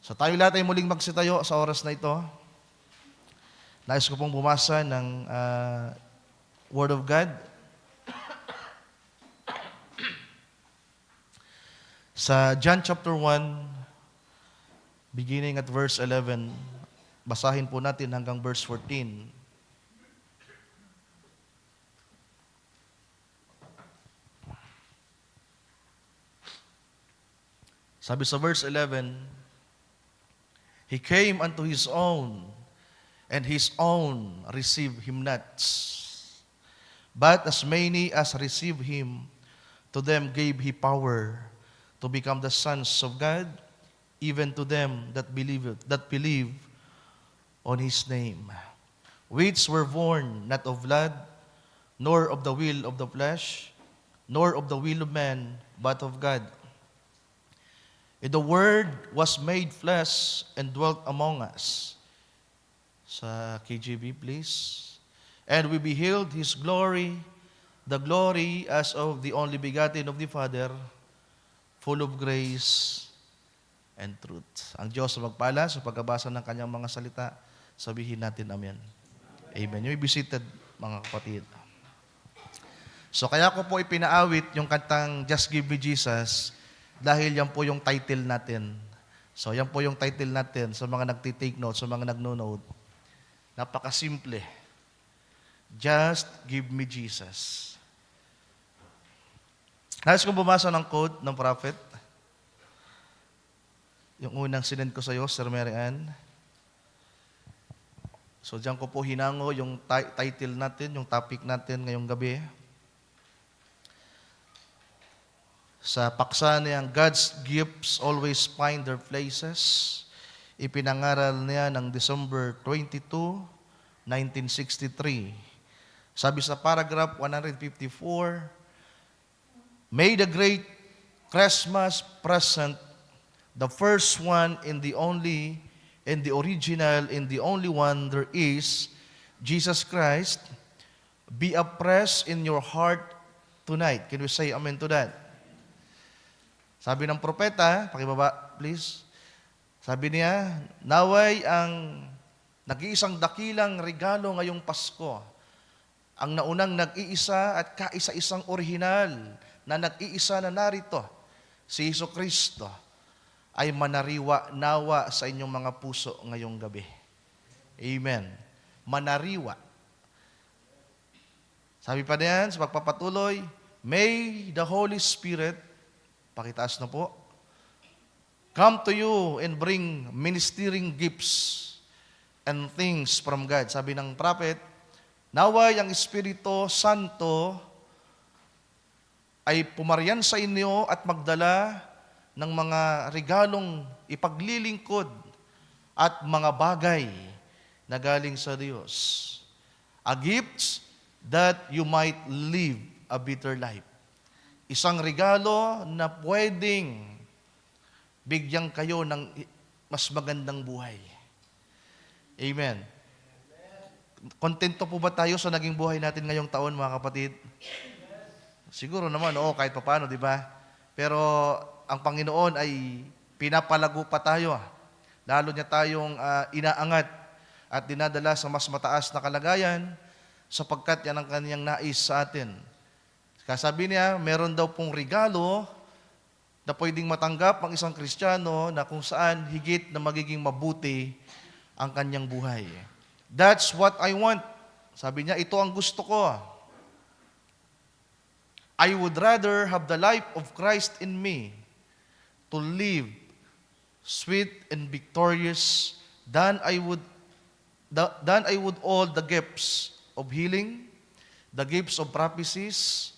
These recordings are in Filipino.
So tayo lahat ay muling magsitayo sa oras na ito. Nais ko pong bumasa ng Word of God sa John chapter 1, beginning at verse 11. Basahin po natin hanggang verse 14. Sabi sa verse 11, He came unto His own, and His own received Him not. But as many as received Him, to them gave He power to become the sons of God, even to them that believe on His name, which were born not of blood, nor of the will of the flesh, nor of the will of man, but of God. And the Word was made flesh and dwelt among us. Sa KJV, please. And we beheld His glory, the glory as of the only begotten of the Father, full of grace and truth. Ang Diyos magpala sa pagbabasa ng Kanyang mga salita. Sabihin natin Amen. Amen. You may be seated, mga kapatid. So kaya ko po ipinaawit yung kantang Just Give Me Jesus, dahil yan po yung title natin. So yan po yung title natin sa mga nagtitake notes, sa mga nagno-note. Napakasimple. Just give me Jesus. Nais kong bumasa ng quote ng prophet. Yung unang sinend ko sa iyo, Sir Mary Ann. So diyan ko po hinango yung title natin, yung topic natin ngayong gabi. Sa paksa niyang God's gifts always find their places, ipinangaral niya ng December 22, 1963. Sabi sa paragraph 154, May the great Christmas present, the first one and the only, and the original and the only one there is, Jesus Christ, be oppressed in your heart tonight. Can we say amen to that? Sabi ng propeta, pakibaba please, sabi niya, naway ang nag-iisang dakilang regalo ngayong Pasko, ang naunang nag-iisa at kaisa-isang orihinal na nag-iisa na narito, si Jesucristo, ay manariwa nawa sa inyong mga puso ngayong gabi. Amen. Manariwa. Sabi pa niyan, sa pagpapatuloy, may the Holy Spirit, pakitaas na po, come to you and bring ministering gifts and things from God. Sabi ng prophet, naway ang Espiritu Santo ay pumarian sa inyo at magdala ng mga regalong ipaglilingkod at mga bagay na galing sa Diyos. A gift that you might live a better life. Isang regalo na pwedeng bigyan kayo ng mas magandang buhay. Amen. Kontento po ba tayo sa naging buhay natin ngayong taon, mga kapatid? Siguro naman, oo, kahit paano, di ba? Pero ang Panginoon ay pinapalago pa tayo. Lalo niya tayong inaangat at dinadala sa mas mataas na kalagayan sapagkat yan ang kaniyang nais sa atin. Kasabi niya, meron daw pong regalo na pwedeng matanggap ang isang Kristiyano na kung saan higit na magiging mabuti ang kanyang buhay. That's what I want. Sabi niya, ito ang gusto ko. I would rather have the life of Christ in me to live sweet and victorious than I would all the gifts of healing, the gifts of prophecies,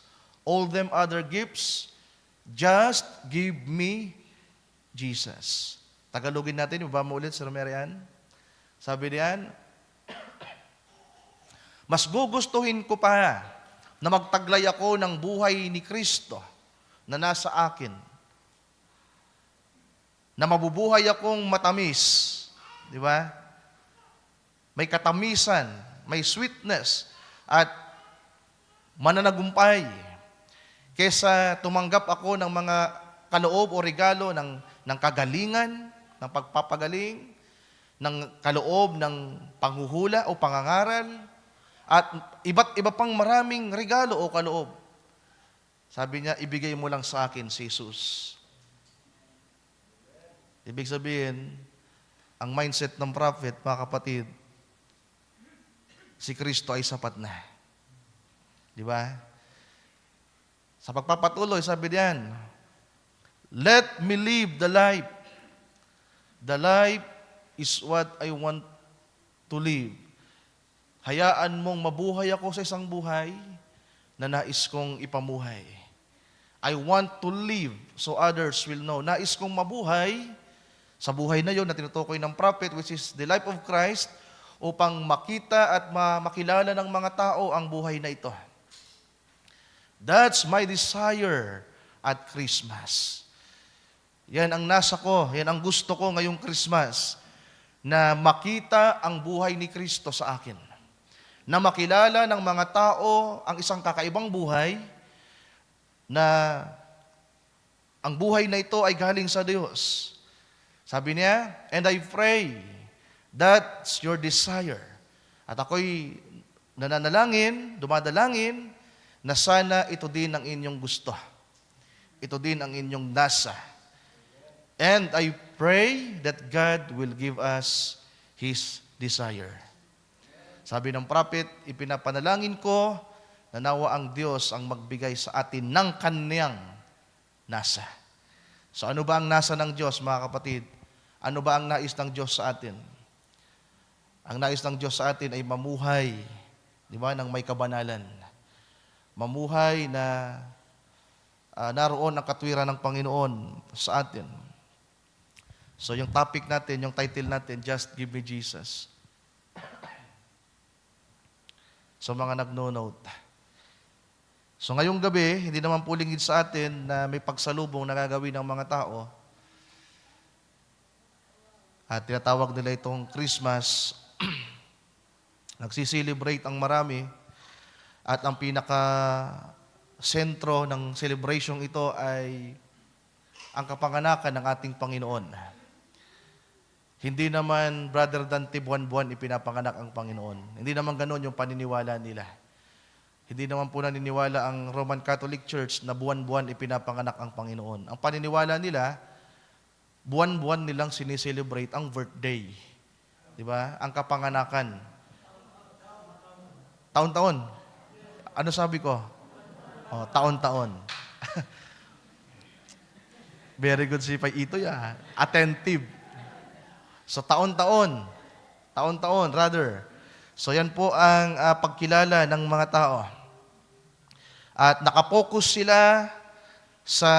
all them other gifts. Just give me Jesus. Tagalogin natin, ibaba mo ulit, Sir Mary Ann. Sabi niyan, mas gugustuhin ko pa na magtaglay ako ng buhay ni Kristo na nasa akin, na mabubuhay akong matamis, di ba? May katamisan, may sweetness, at mananagumpay, kesa tumanggap ako ng mga kaloob o regalo ng kagalingan, ng pagpapagaling, ng kaloob, ng panghuhula o pangangaral, at iba't iba pang maraming regalo o kaloob. Sabi niya, ibigay mo lang sa akin si Jesus. Ibig sabihin, ang mindset ng prophet, mga kapatid, si Kristo ay sapat na. Di ba? Sa pagpapatuloy, sabi diyan, let me live the life. The life is what I want to live. Hayaan mong mabuhay ako sa isang buhay na nais kong ipamuhay. I want to live so others will know. Nais kong mabuhay sa buhay na yon na tinutukoy ng prophet, which is the life of Christ, upang makita at makilala ng mga tao ang buhay na ito. That's my desire at Christmas. Yan ang nasa ko, yan ang gusto ko ngayong Christmas, na makita ang buhay ni Kristo sa akin. Na makilala ng mga tao ang isang kakaibang buhay, na ang buhay na ito ay galing sa Diyos. Sabi niya, and I pray that's your desire. At ako'y nananalangin, dumadalangin, na sana ito din ang inyong gusto. Ito din ang inyong nasa. And I pray that God will give us His desire. Sabi ng prophet, ipinapanalangin ko na nawa ang Diyos ang magbigay sa atin ng Kanyang nasa. So ano ba ang nasa ng Diyos, mga kapatid? Ano ba ang nais ng Diyos sa atin? Ang nais ng Diyos sa atin ay mamuhay, di ba, ng may kabanalan. Mamuhay na naroon ang katwiran ng Panginoon sa atin. So yung topic natin, yung title natin, Just Give Me Jesus. So mga nagno-note. So ngayong gabi, hindi naman po lingid sa atin na may pagsalubong na gagawin ng mga tao. At tinatawag nila itong Christmas. Nagsiselebrate ang marami. At ang pinaka-sentro ng celebration ito ay ang kapanganakan ng ating Panginoon. Hindi naman brother Dante buwan-buwan ipinapanganak ang Panginoon. Hindi naman ganoon yung paniniwala nila. Hindi naman po naniniwala ang Roman Catholic Church na buwan-buwan ipinapanganak ang Panginoon. Ang paniniwala nila, buwan-buwan nilang sineselebrate ang birthday. Di ba? Ang kapanganakan. Taon-taon. Ano sabi ko? Oh, taon-taon. Very good si Pai Ito ya. Attentive. So taon-taon. Taon-taon, rather. So yan po ang pagkilala ng mga tao. At nakapokus sila sa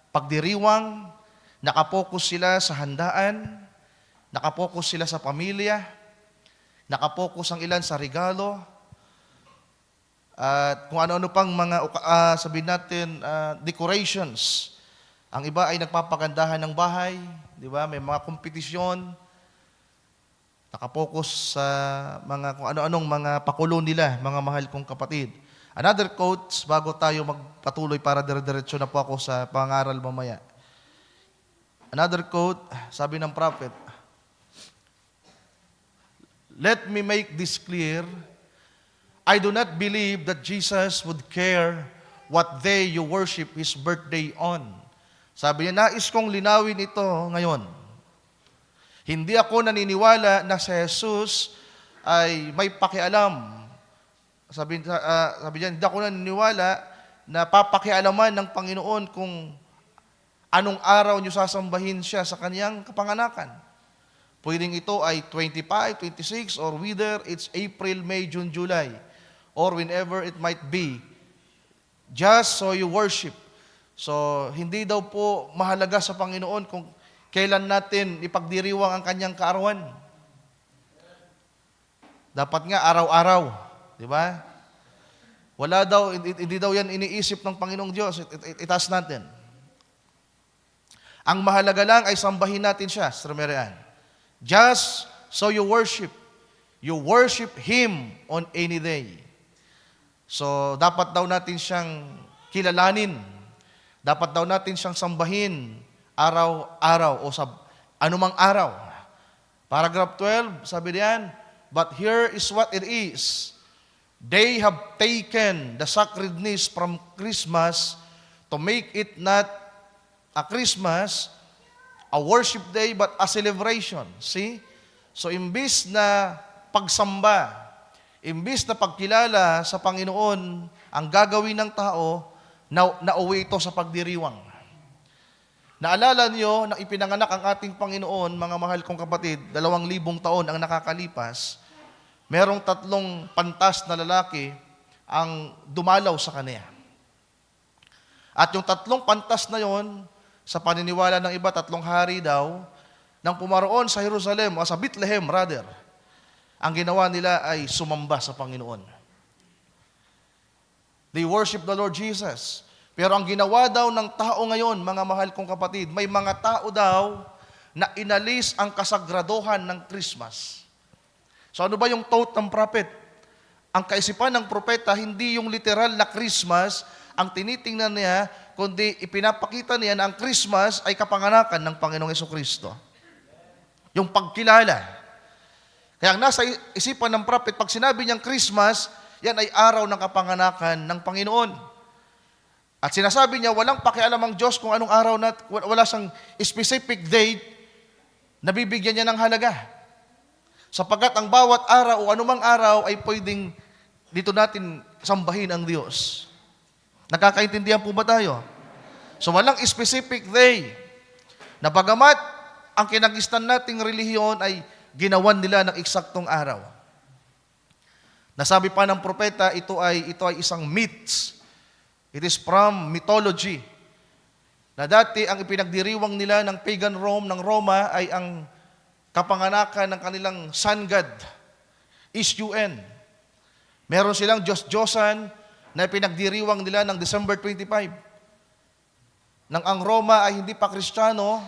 pagdiriwang, nakapokus sila sa handaan, nakapokus sila sa pamilya, nakapokus ang ilan sa regalo, at kung ano-ano pang mga, sabihin natin, decorations. Ang iba ay nagpapagandahan ng bahay, di ba? May mga kompetisyon, nakapokus sa mga kung ano-anong mga pakulo nila, mga mahal kong kapatid. Another quote, bago tayo magpatuloy para dire-diretso na po ako sa pangaral mamaya. Another quote, sabi ng prophet, let me make this clear, I do not believe that Jesus would care what day you worship His birthday on. Sabi niya, nais kong linawin ito ngayon. Hindi ako naniniwala na si Jesus ay may pakialam. Sabi niya, hindi ako naniniwala na papakialaman ng Panginoon kung anong araw niyo sasambahin siya sa kanyang kapanganakan. Pwedeng ito ay 25, 26, or whether it's April, May, June, July, or whenever it might be. Just so you worship. So, hindi daw po mahalaga sa Panginoon kung kailan natin ipagdiriwang ang kanyang kaarawan. Dapat nga araw-araw, di ba? Wala daw, hindi daw yan iniisip ng Panginoong Diyos. Itaas natin. Ang mahalaga lang ay sambahin natin siya, Sir Marian. Just so you worship. You worship Him on any day. So, dapat daw natin siyang kilalanin. Dapat daw natin siyang sambahin araw-araw o anumang araw. Paragraph 12, sabi diyan, but here is what it is. They have taken the sacredness from Christmas to make it not a Christmas, a worship day, but a celebration. See? So, imbis na pagsamba, imbis na pagkilala sa Panginoon, ang gagawin ng tao, nauwi ito sa pagdiriwang. Naalala niyo na ipinanganak ang ating Panginoon, mga mahal kong kapatid, 2,000 taon ang nakakalipas, merong 3 pantas na lalaki ang dumalaw sa kanya. At yung 3 pantas na yon, sa paniniwala ng iba, 3 hari daw, nang pumaroon sa Jerusalem, o sa Bethlehem rather, ang ginawa nila ay sumamba sa Panginoon. They worship the Lord Jesus. Pero ang ginawa daw ng tao ngayon, mga mahal kong kapatid, may mga tao daw na inalis ang kasagraduhan ng Christmas. So ano ba yung thought ng prophet? Ang kaisipan ng propeta, hindi yung literal na Christmas ang tinitingnan niya, kundi ipinapakita niya na ang Christmas ay kapanganakan ng Panginoong Jesucristo. Yung pagkilala. Kaya ang nasa isipan ng prophet, pag sinabi niyang Christmas, yan ay araw ng kapanganakan ng Panginoon. At sinasabi niya, walang pakialam ang Diyos kung anong araw na, wala siyang specific date na bibigyan niya ng halaga. Sapagkat ang bawat araw o anumang araw ay pwedeng dito natin sambahin ang Diyos. Nakakaintindihan po ba tayo? So walang specific day na bagamat ang kinagistan nating relihiyon ay ginawan nila ng eksaktong araw. Nasabi pa ng propeta, ito ay isang myths. It is from mythology. Na dati ang ipinagdiriwang nila ng pagan Rome, ng Roma, ay ang kapanganakan ng kanilang sun god, Isyuen. Meron silang Diyos-Diyosan na ipinagdiriwang nila ng December 25. Nang ang Roma ay hindi pa Kristiyano,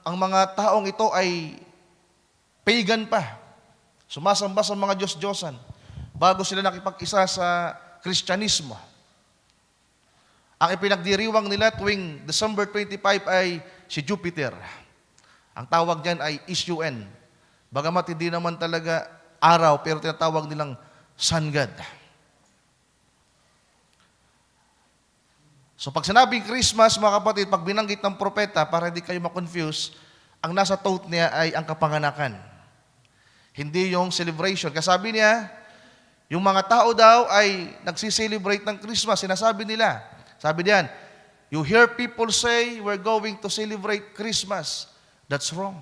ang mga taong ito ay pagan pa. Sumasamba sa mga Diyos-Diyosan bago sila nakipag-isa sa Kristyanismo. Ang ipinagdiriwang nila tuwing December 25 ay si Jupiter. Ang tawag diyan ay Isyuen. Bagamat hindi naman talaga araw, pero tinatawag nilang sun god. So pag sinabing Christmas, mga kapatid, pag binanggit ng propeta, para hindi kayo ma-confuse, ang nasa thought niya ay ang kapanganakan. Hindi yung celebration. Kasabi niya, yung mga tao daw ay nagsiselebrate ng Christmas. Sinasabi nila, sabi diyan, you hear people say, we're going to celebrate Christmas. That's wrong.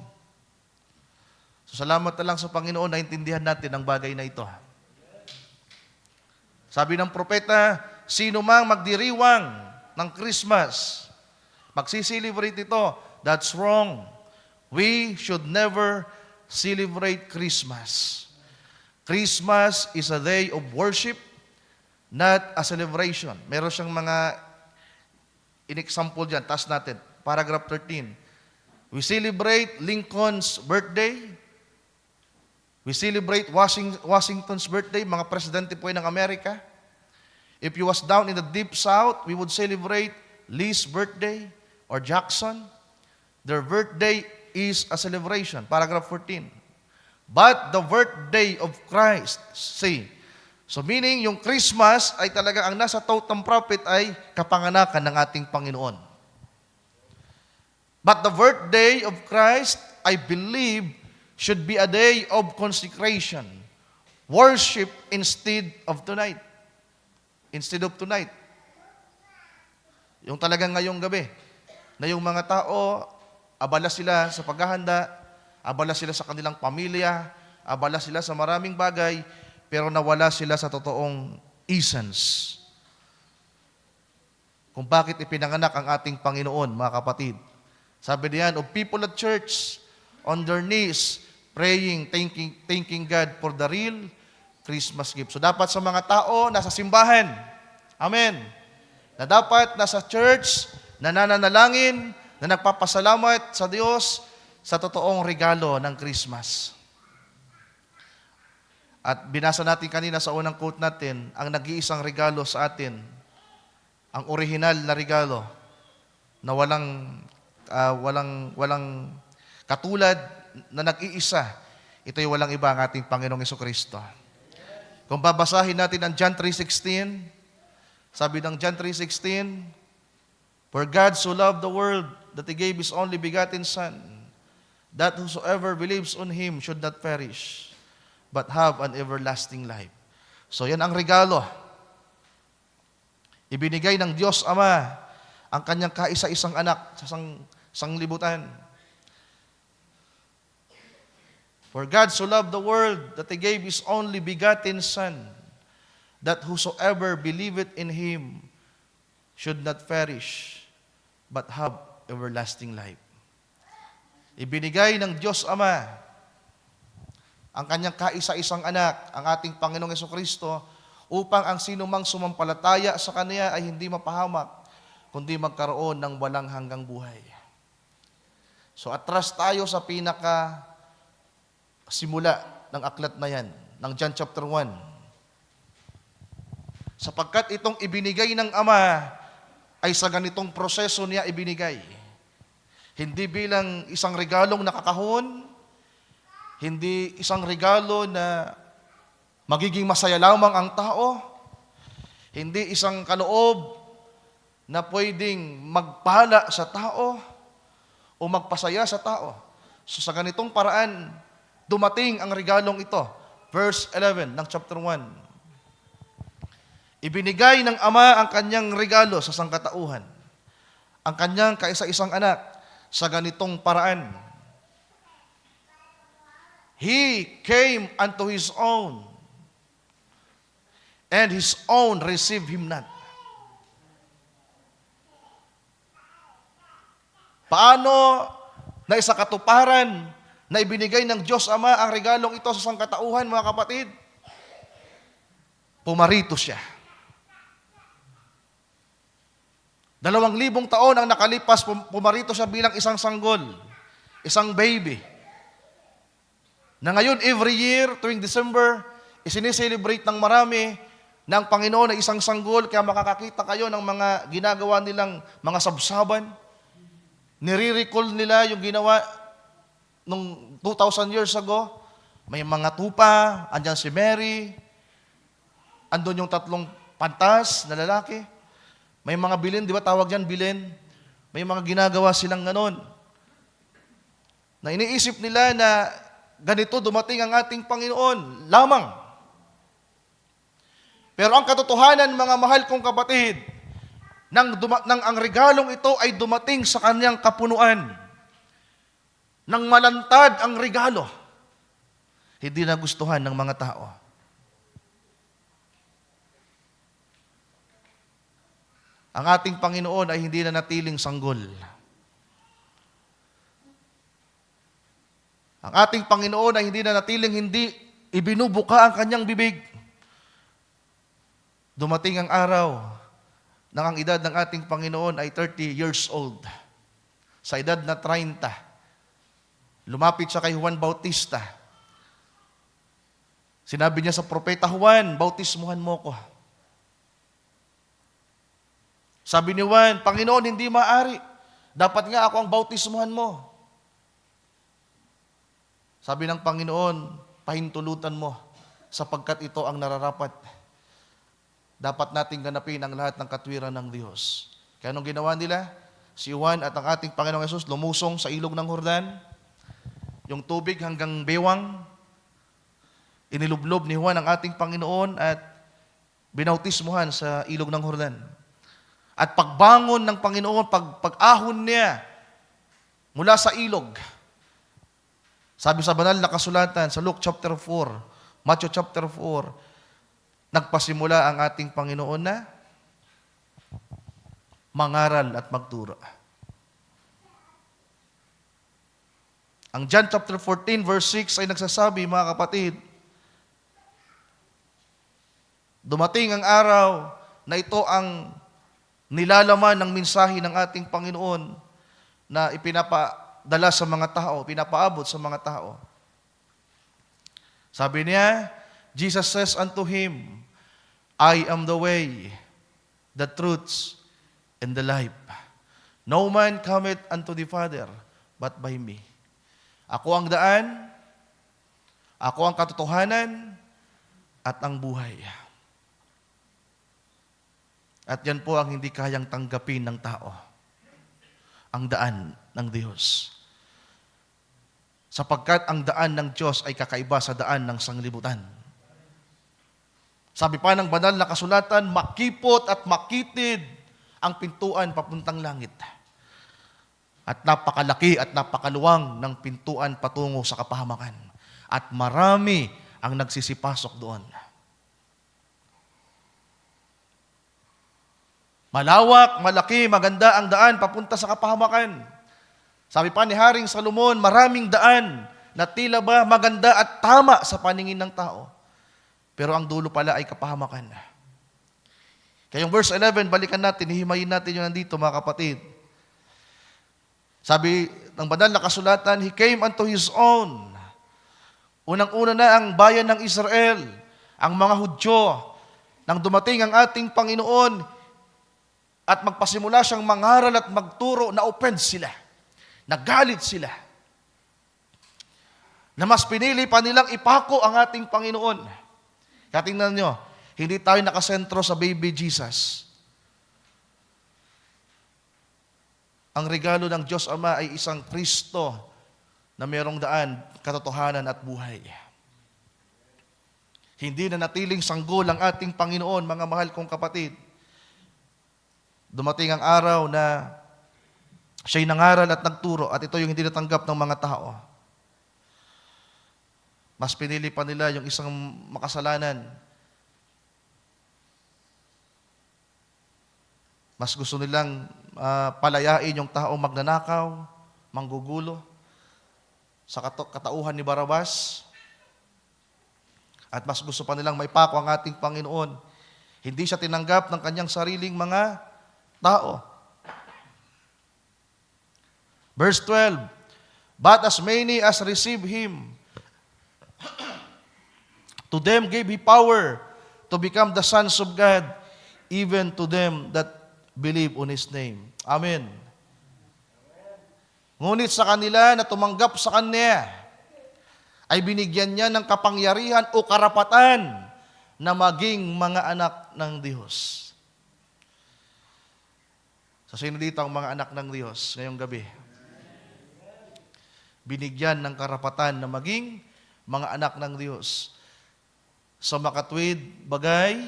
So salamat na lang sa Panginoon na intindihan natin ang bagay na ito. Sabi ng propeta, sino mang magdiriwang ng Christmas, magsiselebrate ito, that's wrong. We should never celebrate Christmas. Christmas is a day of worship, not a celebration. Meron siyang mga in-example dyan, taas natin. Paragraph 13. We celebrate Lincoln's birthday. We celebrate Washington's birthday, mga presidente po ng Amerika. If you was down in the deep south, we would celebrate Lee's birthday or Jackson. Their birthday is a celebration. Paragraph 14. But the birthday of Christ, see. So meaning, yung Christmas ay talaga ang nasa thought ng prophet ay kapanganakan ng ating Panginoon. But the birthday of Christ, I believe, should be a day of consecration. Worship instead of tonight. Instead of tonight. Yung talagang ngayong gabi, na yung mga tao, abala sila sa paghahanda, abala sila sa kanilang pamilya, abala sila sa maraming bagay, pero nawala sila sa totoong essence. Kung bakit ipinanganak ang ating Panginoon, mga kapatid. Sabi diyan, of people at church, on their knees, praying, thanking God for the real Christmas gift. So dapat sa mga tao, nasa simbahan, amen, na dapat nasa church, na nananalangin, na nagpapasalamat sa Diyos sa totoong regalo ng Christmas. At binasa natin kanina sa unang quote natin, ang nag-iisang regalo sa atin, ang original na regalo, na walang walang katulad na nag-iisa. Ito'y walang iba ang ating Panginoong Jesucristo. Kung babasahin natin ang John 3:16, sabi ng John 3:16, "For God so loved the world that He gave His only begotten Son, that whosoever believes on Him should not perish, but have an everlasting life." So yan ang regalo. Ibinigay ng Diyos Ama ang kanyang kaisa-isang anak sa sanglibutan. For God so loved the world that He gave His only begotten Son, that whosoever believeth in Him should not perish, but have everlasting life. Ibinigay ng Diyos Ama ang kanyang kaisa-isang anak, ang ating Panginoong Jesucristo, upang ang sinumang sumampalataya sa Kanya ay hindi mapahamak, kundi magkaroon ng walang hanggang buhay. So atras tayo sa simula ng aklat na yan, ng John chapter 1. Sapagkat itong ibinigay ng Ama ay sa ganitong proseso niya ibinigay. Hindi bilang isang regalong nakakahon, hindi isang regalo na magiging masaya lamang ang tao, hindi isang kaloob na pwedeng magpala sa tao o magpasaya sa tao. So sa ganitong paraan, dumating ang regalong ito. Verse 11 ng chapter 1. Ibinigay ng Ama ang kanyang regalo sa sangkatauhan, ang kanyang kaisa-isang anak, sa ganitong paraan. He came unto His own, and His own received Him not. Paano na isa katuparan na ibinigay ng Diyos Ama ang regalong ito sa sangkatauhan, mga kapatid? Pumarito siya. 2,000 taon ang nakalipas, pumarito siya bilang isang sanggol, isang baby. Na ngayon, every year, tuwing December, isineselebrate ng marami na ang Panginoon ay isang sanggol, kaya makakakita kayo ng mga ginagawa nilang mga sabsaban. Nire-recall nila yung ginawa nung 2,000 years ago. May mga tupa, andyan si Mary, andun yung 3 pantas na lalaki. May mga bilin, di ba tawag dyan, bilin? May mga ginagawa silang ganon. Na iniisip nila na ganito dumating ang ating Panginoon lamang. Pero ang katotohanan, mga mahal kong kapatid, nang ang regalong ito ay dumating sa kanyang kapunuan, nang malantad ang regalo, hindi nagustuhan ng mga tao. Ang ating Panginoon ay hindi na natiling sanggol. Ang ating Panginoon ay hindi na natiling hindi ibinubuka ang kanyang bibig. Dumating ang araw nang ang edad ng ating Panginoon ay 30 years old. Sa edad na 30, lumapit siya kay Juan Bautista. Sinabi niya sa propeta, "Juan, bautismuhan mo ko." Sabi ni Juan, "Panginoon, hindi maaari. Dapat nga ako ang bautismuhan mo." Sabi ng Panginoon, "Pahintulutan mo, sapagkat ito ang nararapat. Dapat nating ganapin ang lahat ng katwiran ng Diyos." Kaya anong ginawa nila? Si Juan at ang ating Panginoong Hesus lumusong sa ilog ng Jordan. Yung tubig hanggang bewang. Inilublob ni Juan ang ating Panginoon at binautismuhan sa ilog ng Jordan. At pagbangon ng Panginoon, pag-ahon niya mula sa ilog, sabi sa banal na kasulatan sa Luke chapter 4, Matthew chapter 4, nagpasimula ang ating Panginoon na mangaral at magturo. Ang John chapter 14 verse 6 ay nagsasabi, mga kapatid, dumating ang araw na ito ang nilalaman ng mensahe ng ating Panginoon na ipinapadala sa mga tao, pinapaabot sa mga tao. Sabi niya, Jesus says unto him, "I am the way, the truth, and the life. No man cometh unto the Father, but by me. Ako ang daan, ako ang katotohanan, at ang buhay. At yan po ang hindi kayang tanggapin ng tao. Ang daan ng Diyos. Sapagkat ang daan ng Diyos ay kakaiba sa daan ng sanglibutan. Sabi pa ng banal na kasulatan, makipot at makitid ang pintuan papuntang langit. At napakalaki at napakaluwang ng pintuan patungo sa kapahamakan. At marami ang nagsisipasok doon. Malawak, malaki, maganda ang daan papunta sa kapahamakan. Sabi pa ni Haring Salomon, maraming daan na tila ba maganda at tama sa paningin ng tao. Pero ang dulo pala ay kapahamakan. Kaya yung verse 11, balikan natin, hihimayin natin yung nandito mga kapatid. Sabi ng banal na kasulatan, He came unto His own. Unang-una na ang bayan ng Israel, ang mga Hudyo. Nang dumating ang ating Panginoon, at magpasimula siyang mangaral at magturo, na-offend sila. Nagalit sila. Na mas pinili pa nilang ipako ang ating Panginoon. Kaya tingnan nyo, hindi tayo nakasentro sa baby Jesus. Ang regalo ng Diyos Ama ay isang Kristo na mayroong daan, katotohanan at buhay. Hindi na natiling sanggol ang ating Panginoon, mga mahal kong kapatid. Dumating ang araw na siya'y nangaral at nagturo at ito yung hindi natanggap ng mga tao. Mas pinili pa nila yung isang makasalanan. Mas gusto nilang palayain yung taong magnanakaw, manggugulo, sa katauhan ni Barabas. At mas gusto pa nilang maipako ang ating Panginoon. Hindi siya tinanggap ng kanyang sariling mga tao. Verse 12, But as many as receive Him, to them gave He power to become the sons of God, even to them that believe on His name. Amen. Ngunit sa kanila na tumanggap sa Kanya, ay binigyan niya ng kapangyarihan o karapatan na maging mga anak ng Diyos. So, sino dito ang mga anak ng Diyos ngayong gabi? Binigyan ng karapatan na maging mga anak ng Diyos. Sa makatwid bagay,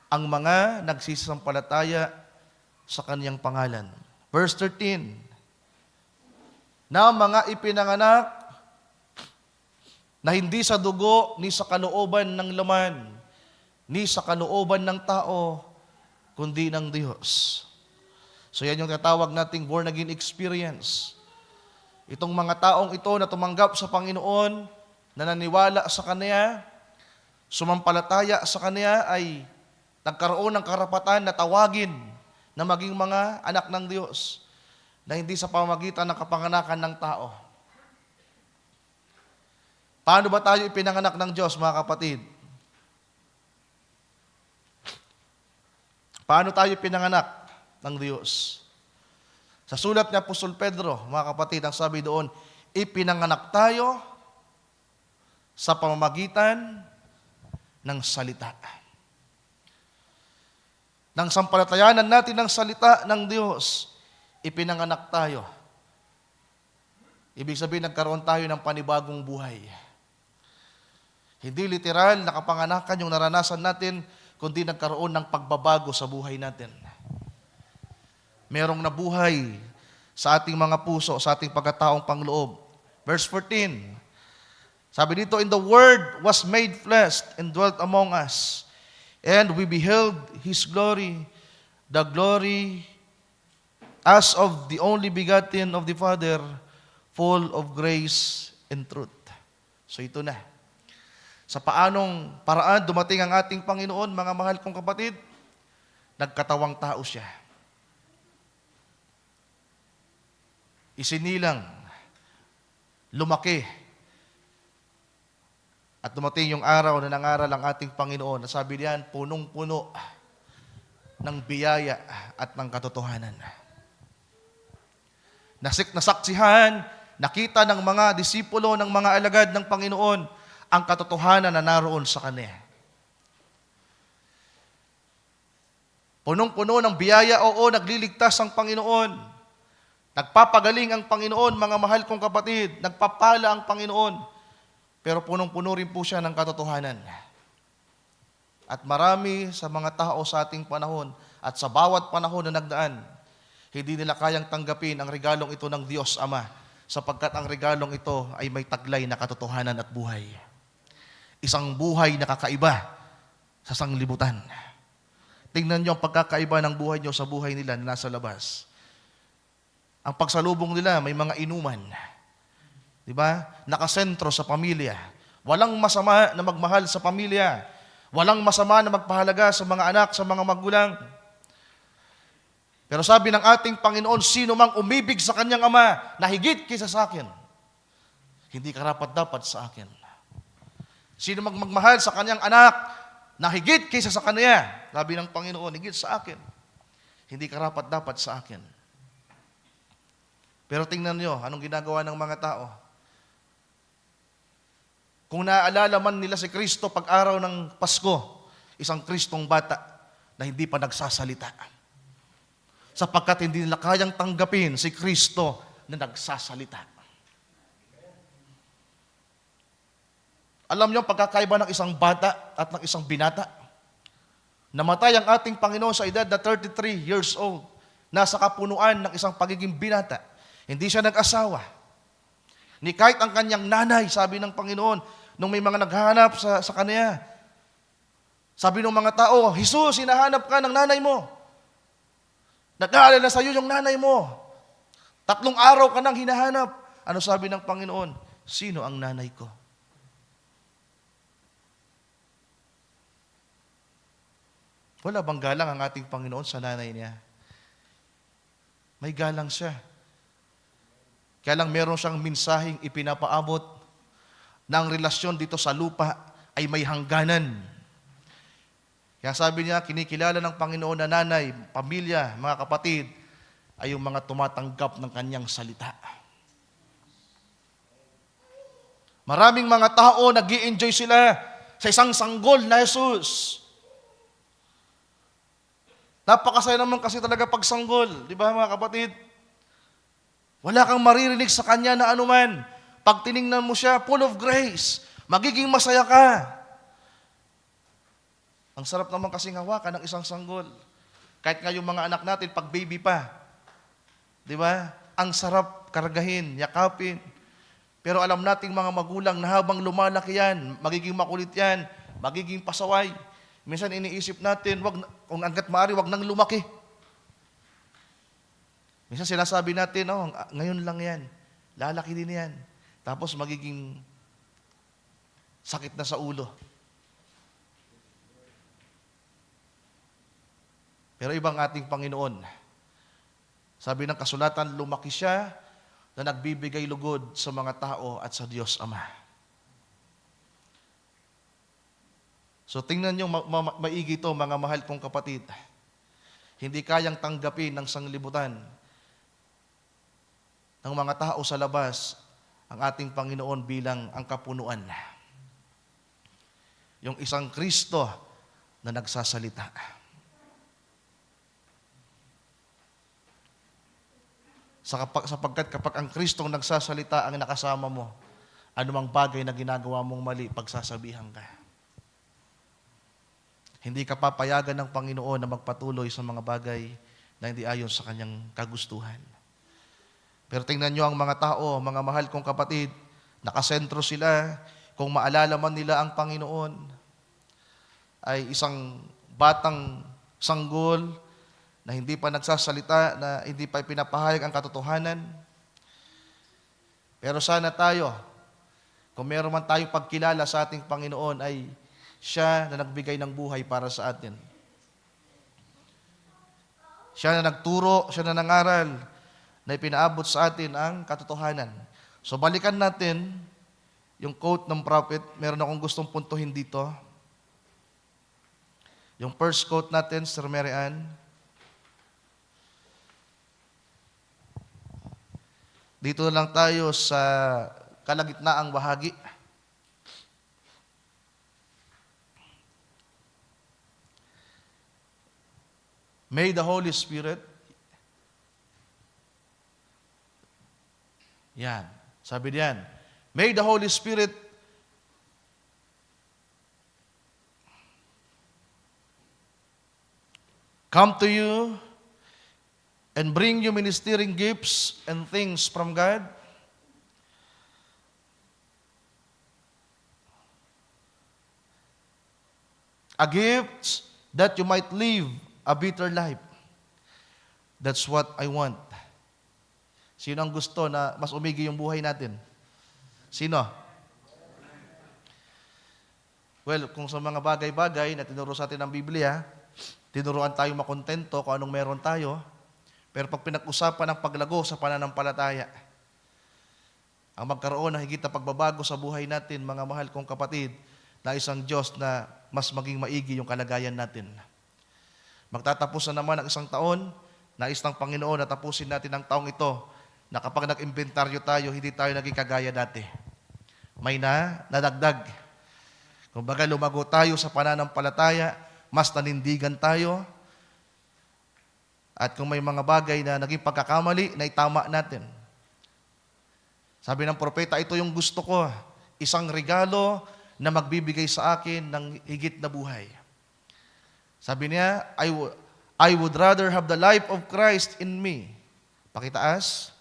ang mga nagsisampalataya sa Kaniyang pangalan. Verse 13, na mga ipinanganak na hindi sa dugo, ni sa kalooban ng laman, ni sa kalooban ng tao, kundi ng Diyos. So yan yung tatawag nating born again experience. Itong mga taong ito na tumanggap sa Panginoon, na naniwala sa Kanya, sumampalataya sa Kanya, ay nagkaroon ng karapatan na tawagin na maging mga anak ng Diyos, na hindi sa pamamagitan ng kapanganakan ng tao. Paano ba tayo ipinanganak ng Diyos, mga kapatid? Paano tayo pinanganak ng Diyos? Sa sulat ni Apostol Pedro, mga kapatid, ang sabi doon, ipinanganak tayo sa pamamagitan ng salita. Nang sampalatayanan natin ng salita ng Diyos, ipinanganak tayo. Ibig sabihin, nagkaroon tayo ng panibagong buhay. Hindi literal na kapanganakan yung naranasan natin, kundi nagkaroon ng pagbabago sa buhay natin. Merong nabuhay sa ating mga puso, sa ating pagkataong pangloob. Verse 14, sabi dito, And the Word was made flesh and dwelt among us, and we beheld His glory, the glory as of the only begotten of the Father, full of grace and truth. So ito na. Sa paanong paraan dumating ang ating Panginoon, mga mahal kong kapatid, nagkatawang tao siya. Isinilang, lumaki, at dumating yung araw na nangaral ang ating Panginoon, na sabi niyan, punong-puno ng biyaya at ng katotohanan. nasaksihan, nakita ng mga disipulo, ng mga alagad ng Panginoon, ang katotohanan na naroon sa Kanya. Punong-puno ng biyaya, oo, nagliligtas ang Panginoon. Nagpapagaling ang Panginoon, mga mahal kong kapatid. Nagpapala ang Panginoon. Pero punong-puno rin po siya ng katotohanan. At marami sa mga tao sa ating panahon at sa bawat panahon na nagdaan, hindi nila kayang tanggapin ang regalong ito ng Diyos Ama, sapagkat ang regalong ito ay may taglay na katotohanan at buhay. Isang buhay na kakaiba sa sanglibutan. Tingnan niyo ang pagkakaiba ng buhay niyo sa buhay nila na nasa labas. Ang pagsalubong nila, may mga inuman. Di ba? Nakasentro sa pamilya. Walang masama na magmahal sa pamilya. Walang masama na magpahalaga sa mga anak, sa mga magulang. Pero sabi ng ating Panginoon, sino mang umibig sa kanyang ama na higit kaysa sa akin, hindi karapat-dapat sa akin. Sino mang magmahal sa kanyang anak na higit kaysa sa kanya, sabi ng Panginoon, higit sa akin, hindi karapat-dapat sa akin. Pero tingnan niyo, anong ginagawa ng mga tao? Kung naaalala man nila si Kristo pag araw ng Pasko, isang Kristong bata na hindi pa nagsasalita. Sapagkat hindi nila kayang tanggapin si Kristo na nagsasalita. Alam niyo ang pagkakaiba ng isang bata at ng isang binata? Namatay ang ating Panginoon sa edad na 33 years old. Nasa kapunuan ng isang pagiging binata. Hindi siya nag-asawa. Ni kahit ang kanyang nanay, sabi ng Panginoon, nung may mga naghahanap sa kanya, sabi ng mga tao, Jesus, hinahanap ka ng nanay mo. Nag-aalala sa iyo yung nanay mo. 3 araw ka nang hinahanap. Ano sabi ng Panginoon? Sino ang nanay ko? Wala bang galang ang ating Panginoon sa nanay niya? May galang siya. Kaya lang meron siyang mensaheng ipinapaabot na ang relasyon dito sa lupa ay may hangganan. Kaya sabi niya, kinikilala ng Panginoon na nanay, pamilya, mga kapatid, ay yung mga tumatanggap ng kanyang salita. Maraming mga tao, nag-i-enjoy sila sa isang sanggol na Jesus. Napakasaya naman kasi talaga pagsanggol, di ba mga kapatid? Wala kang maririnig sa kanya na anuman. Pag tiningnan mo siya, full of grace, magiging masaya ka. Ang sarap naman kasing hawakan ng isang sanggol. Kahit nga yung mga anak natin, pag baby pa, di ba? Ang sarap kargahin, yakapin. Pero alam nating mga magulang na habang lumalaki yan, magiging makulit yan, magiging pasaway. Minsan iniisip natin, kung hanggat maaari, wag nang lumaki. Minsan sinasabi natin, ngayon lang yan. Lalaki din yan. Tapos magiging sakit na sa ulo. Pero ibang ating Panginoon. Sabi ng kasulatan, lumaki siya na nagbibigay lugod sa mga tao at sa Diyos Ama. So tingnan nyo maigi ito, mga mahal kong kapatid. Hindi kayang tanggapin ng sanglibutan ng mga tao sa labas ang ating Panginoon bilang ang kapunuan. Yung isang Kristo na nagsasalita. Sapagkat kapag ang Kristong nagsasalita ang nakasama mo, anumang bagay na ginagawa mong mali, pagsasabihan ka. Hindi ka papayagan ng Panginoon na magpatuloy sa mga bagay na hindi ayon sa kanyang kagustuhan. Pero tingnan nyo ang mga tao, mga mahal kong kapatid, nakasentro sila. Kung maalala man nila ang Panginoon, ay isang batang sanggol na hindi pa nagsasalita, na hindi pa pinapahayag ang katotohanan. Pero sana tayo, kung meron man tayong pagkilala sa ating Panginoon, ay siya na nagbigay ng buhay para sa atin. Siya na nagturo, siya na nangaral, na ipinaabot sa atin ang katotohanan. So balikan natin yung quote ng prophet. Meron akong gustong puntuhin dito. Yung first quote natin, Sir Mary Ann. Dito lang tayo sa kalagitnaang bahagi. May the Holy Spirit, yan, sabi diyan, may the Holy Spirit come to you and bring you ministering gifts and things from God. A gift that you might live a better life. That's what I want. Sino ang gusto na mas umigi yung buhay natin? Sino? Well, kung sa mga bagay-bagay na tinuro sa atin ng Biblia, tinuruan tayo makontento kung anong meron tayo. Pero pag pinag-usapan ng paglago sa pananampalataya, ang magkaroon ng higit na pagbabago sa buhay natin, mga mahal kong kapatid, na isang Diyos na mas maging maigi yung kalagayan natin. Magtatapos na naman ang isang taon, nais ng Panginoon na tapusin natin ang taong ito, na kapag nag-inventaryo tayo, hindi tayo naging kagaya dati. May nadagdag. Kung baga lumago tayo sa pananampalataya, mas nanindigan tayo, at kung may mga bagay na naging pagkakamali, na itama natin. Sabi ng propeta, ito yung gusto ko, isang regalo na magbibigay sa akin ng higit na buhay. Sabi niya, I would rather have the life of Christ in me. Pakitaas.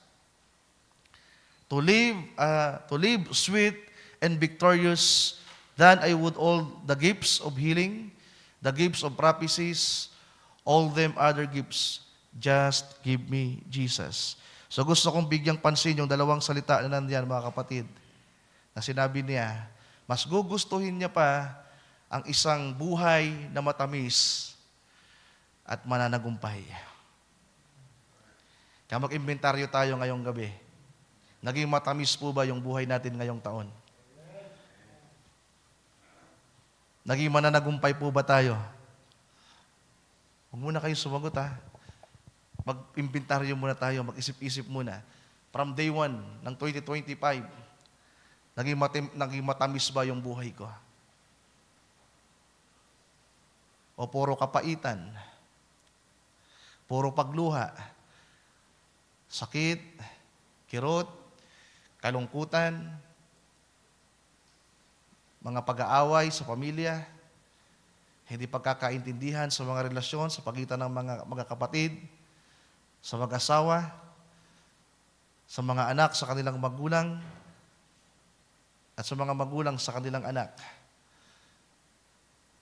To live sweet and victorious than I would all the gifts of healing, the gifts of prophecies, all them other gifts. Just give me Jesus. So gusto kong bigyang pansin yung dalawang salita na nandiyan, mga kapatid, na sinabi niya, mas gugustuhin niya pa ang isang buhay na matamis at mananagumpay. Kaya mag-inventaryo tayo ngayong gabi. Naging matamis po ba yung buhay natin ngayong taon? Naging mananagumpay po ba tayo? Huwag muna kayo sumagot, ha. Mag-inventaryo muna tayo, mag-isip-isip muna. From day 1 ng 2025, naging matamis ba yung buhay ko? O puro kapaitan? Puro pagluha? Sakit? Kirot? Kalungkutan? Mga pag-aaway sa pamilya? Hindi pagkakaintindihan sa mga relasyon sa pagitan ng mga kapatid, sa mag-asawa, sa mga anak sa kanilang magulang, at sa mga magulang sa kanilang anak.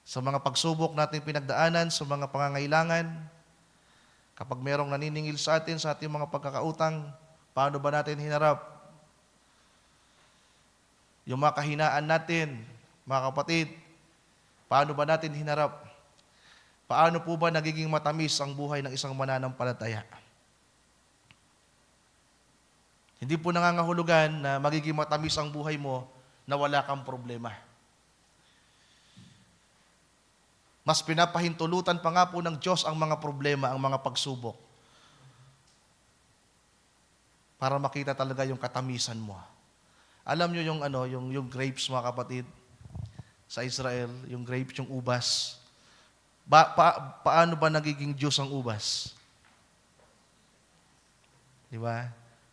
Sa mga pagsubok natin pinagdaanan, sa mga pangangailangan, kapag merong naniningil sa atin, sa ating mga pagkakautang, paano ba natin hinarap? Yung mga kahinaan natin, mga kapatid, paano ba natin hinarap? Paano po ba nagiging matamis ang buhay ng isang mananampalataya? Hindi po nangangahulugan na magiging matamis ang buhay mo na wala kang problema. Mas pinapahintulutan pa nga po ng Diyos ang mga problema, ang mga pagsubok, para makita talaga yung katamisan mo. Alam nyo yung grapes, mga kapatid, sa Israel, yung grapes, yung ubas. Paano ba nagiging juice ang ubas? Di ba?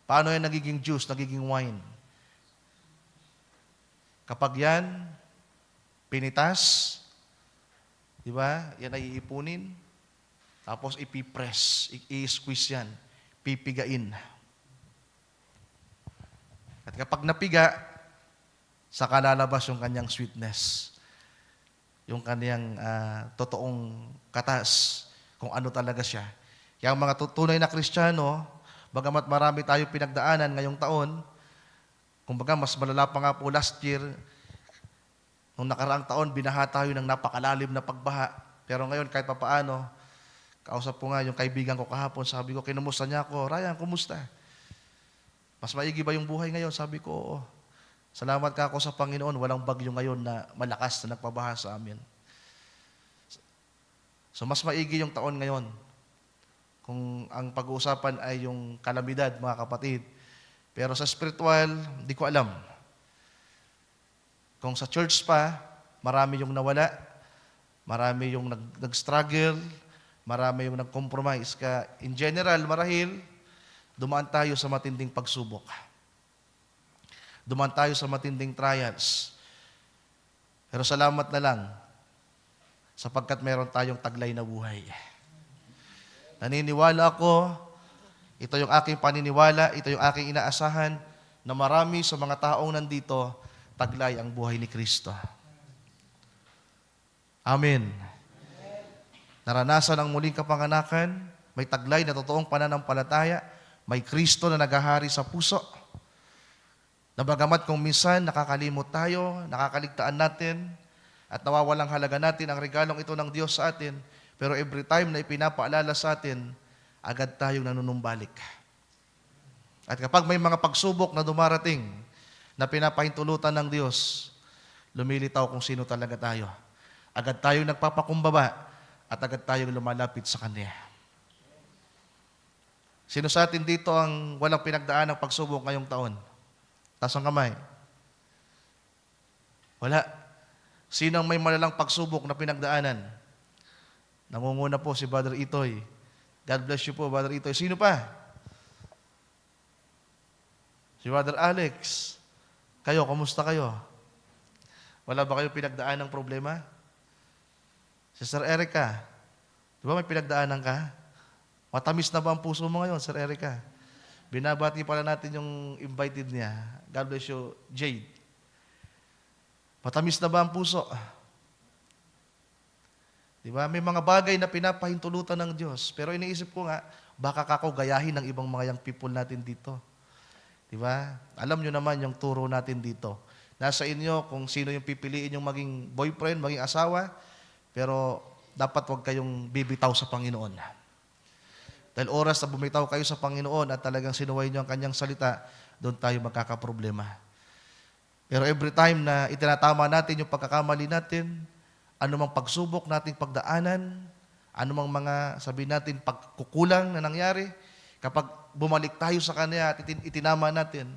Paano yan nagiging juice, nagiging wine? Kapag yan, pinitas, di ba? Yan ay iipunin, tapos ipipress, i-squeeze yan, pipigain. At kapag napiga, saka lalabas yung kanyang sweetness, yung kanyang totoong katas, kung ano talaga siya. Kaya ang mga tunay na Kristiyano, bagamat marami tayo pinagdaanan ngayong taon, kumbaga mas malala pa nga po last year, nung nakaraang taon, binaha tayo ng napakalalim na pagbaha. Pero ngayon, kahit papaano, kausap ko nga yung kaibigan ko kahapon, sabi ko, kinumusta niya ako, Ryan, kumusta? Mas maigi ba yung buhay ngayon? Sabi ko, oo. Salamat ka ako sa Panginoon, walang bagyo ngayon na malakas na nagpabaha sa amin. So mas maigi yung taon ngayon. Kung ang pag-uusapan ay yung kalamidad, mga kapatid, Pero sa spiritual, hindi ko alam. Kung sa church pa, marami yung nawala, marami yung nag-struggle, marami yung nag-compromise. In general, marahil, dumaan tayo sa matinding pagsubok. Dumaan tayo sa matinding trials. Pero salamat na lang, sapagkat meron tayong taglay na buhay. Naniniwala ako, ito yung aking paniniwala, ito yung aking inaasahan, na marami sa mga taong nandito, taglay ang buhay ni Kristo. Amen. Naranasan ang muling kapanganakan, may taglay na totoong pananampalataya, may Kristo na naghahari sa puso. Na bagamat kung minsan nakakalimot tayo, nakakaligtaan natin, at nawawalang halaga natin ang regalong ito ng Diyos sa atin, pero every time na ipinapaalala sa atin, agad tayong nanunumbalik. At kapag may mga pagsubok na dumarating, na pinapahintulutan ng Diyos, lumilitaw kung sino talaga tayo. Agad tayong nagpapakumbaba, at agad tayong lumalapit sa Kanya. Sino sa atin dito ang walang pinagdaan ng pagsubok ngayong taon? Taas ang kamay. Wala. Sino ang may malalang pagsubok na pinagdaanan? Nangunguna po si Brother Itoy. God bless you po, Brother Itoy. Sino pa? Si Brother Alex. Kayo, kamusta kayo? Wala ba kayo pinagdaan ng problema? Sister Erica, di ba may pinagdaanan ka? Matamis na ba ang puso mo ngayon, Sir Erica? Binabati pala natin yung invited niya. God bless you, Jade. Matamis na ba ang puso? Di ba? May mga bagay na pinapahintulutan ng Diyos. Pero iniisip ko nga, baka kako gayahin ng ibang mga young people natin dito. Di ba? Alam nyo naman yung turo natin dito. Nasa inyo kung sino yung pipiliin yung maging boyfriend, maging asawa, pero dapat wag kayong bibitaw sa Panginoon. Dahil oras na bumitaw kayo sa Panginoon at talagang sinuway nyo ang Kanyang salita, doon tayo magkakaproblema. Pero every time na itinatama natin yung pagkakamali natin, anumang pagsubok nating pagdaanan, anumang mga, sabihin natin, pagkukulang na nangyari, kapag bumalik tayo sa Kanya at itinama natin,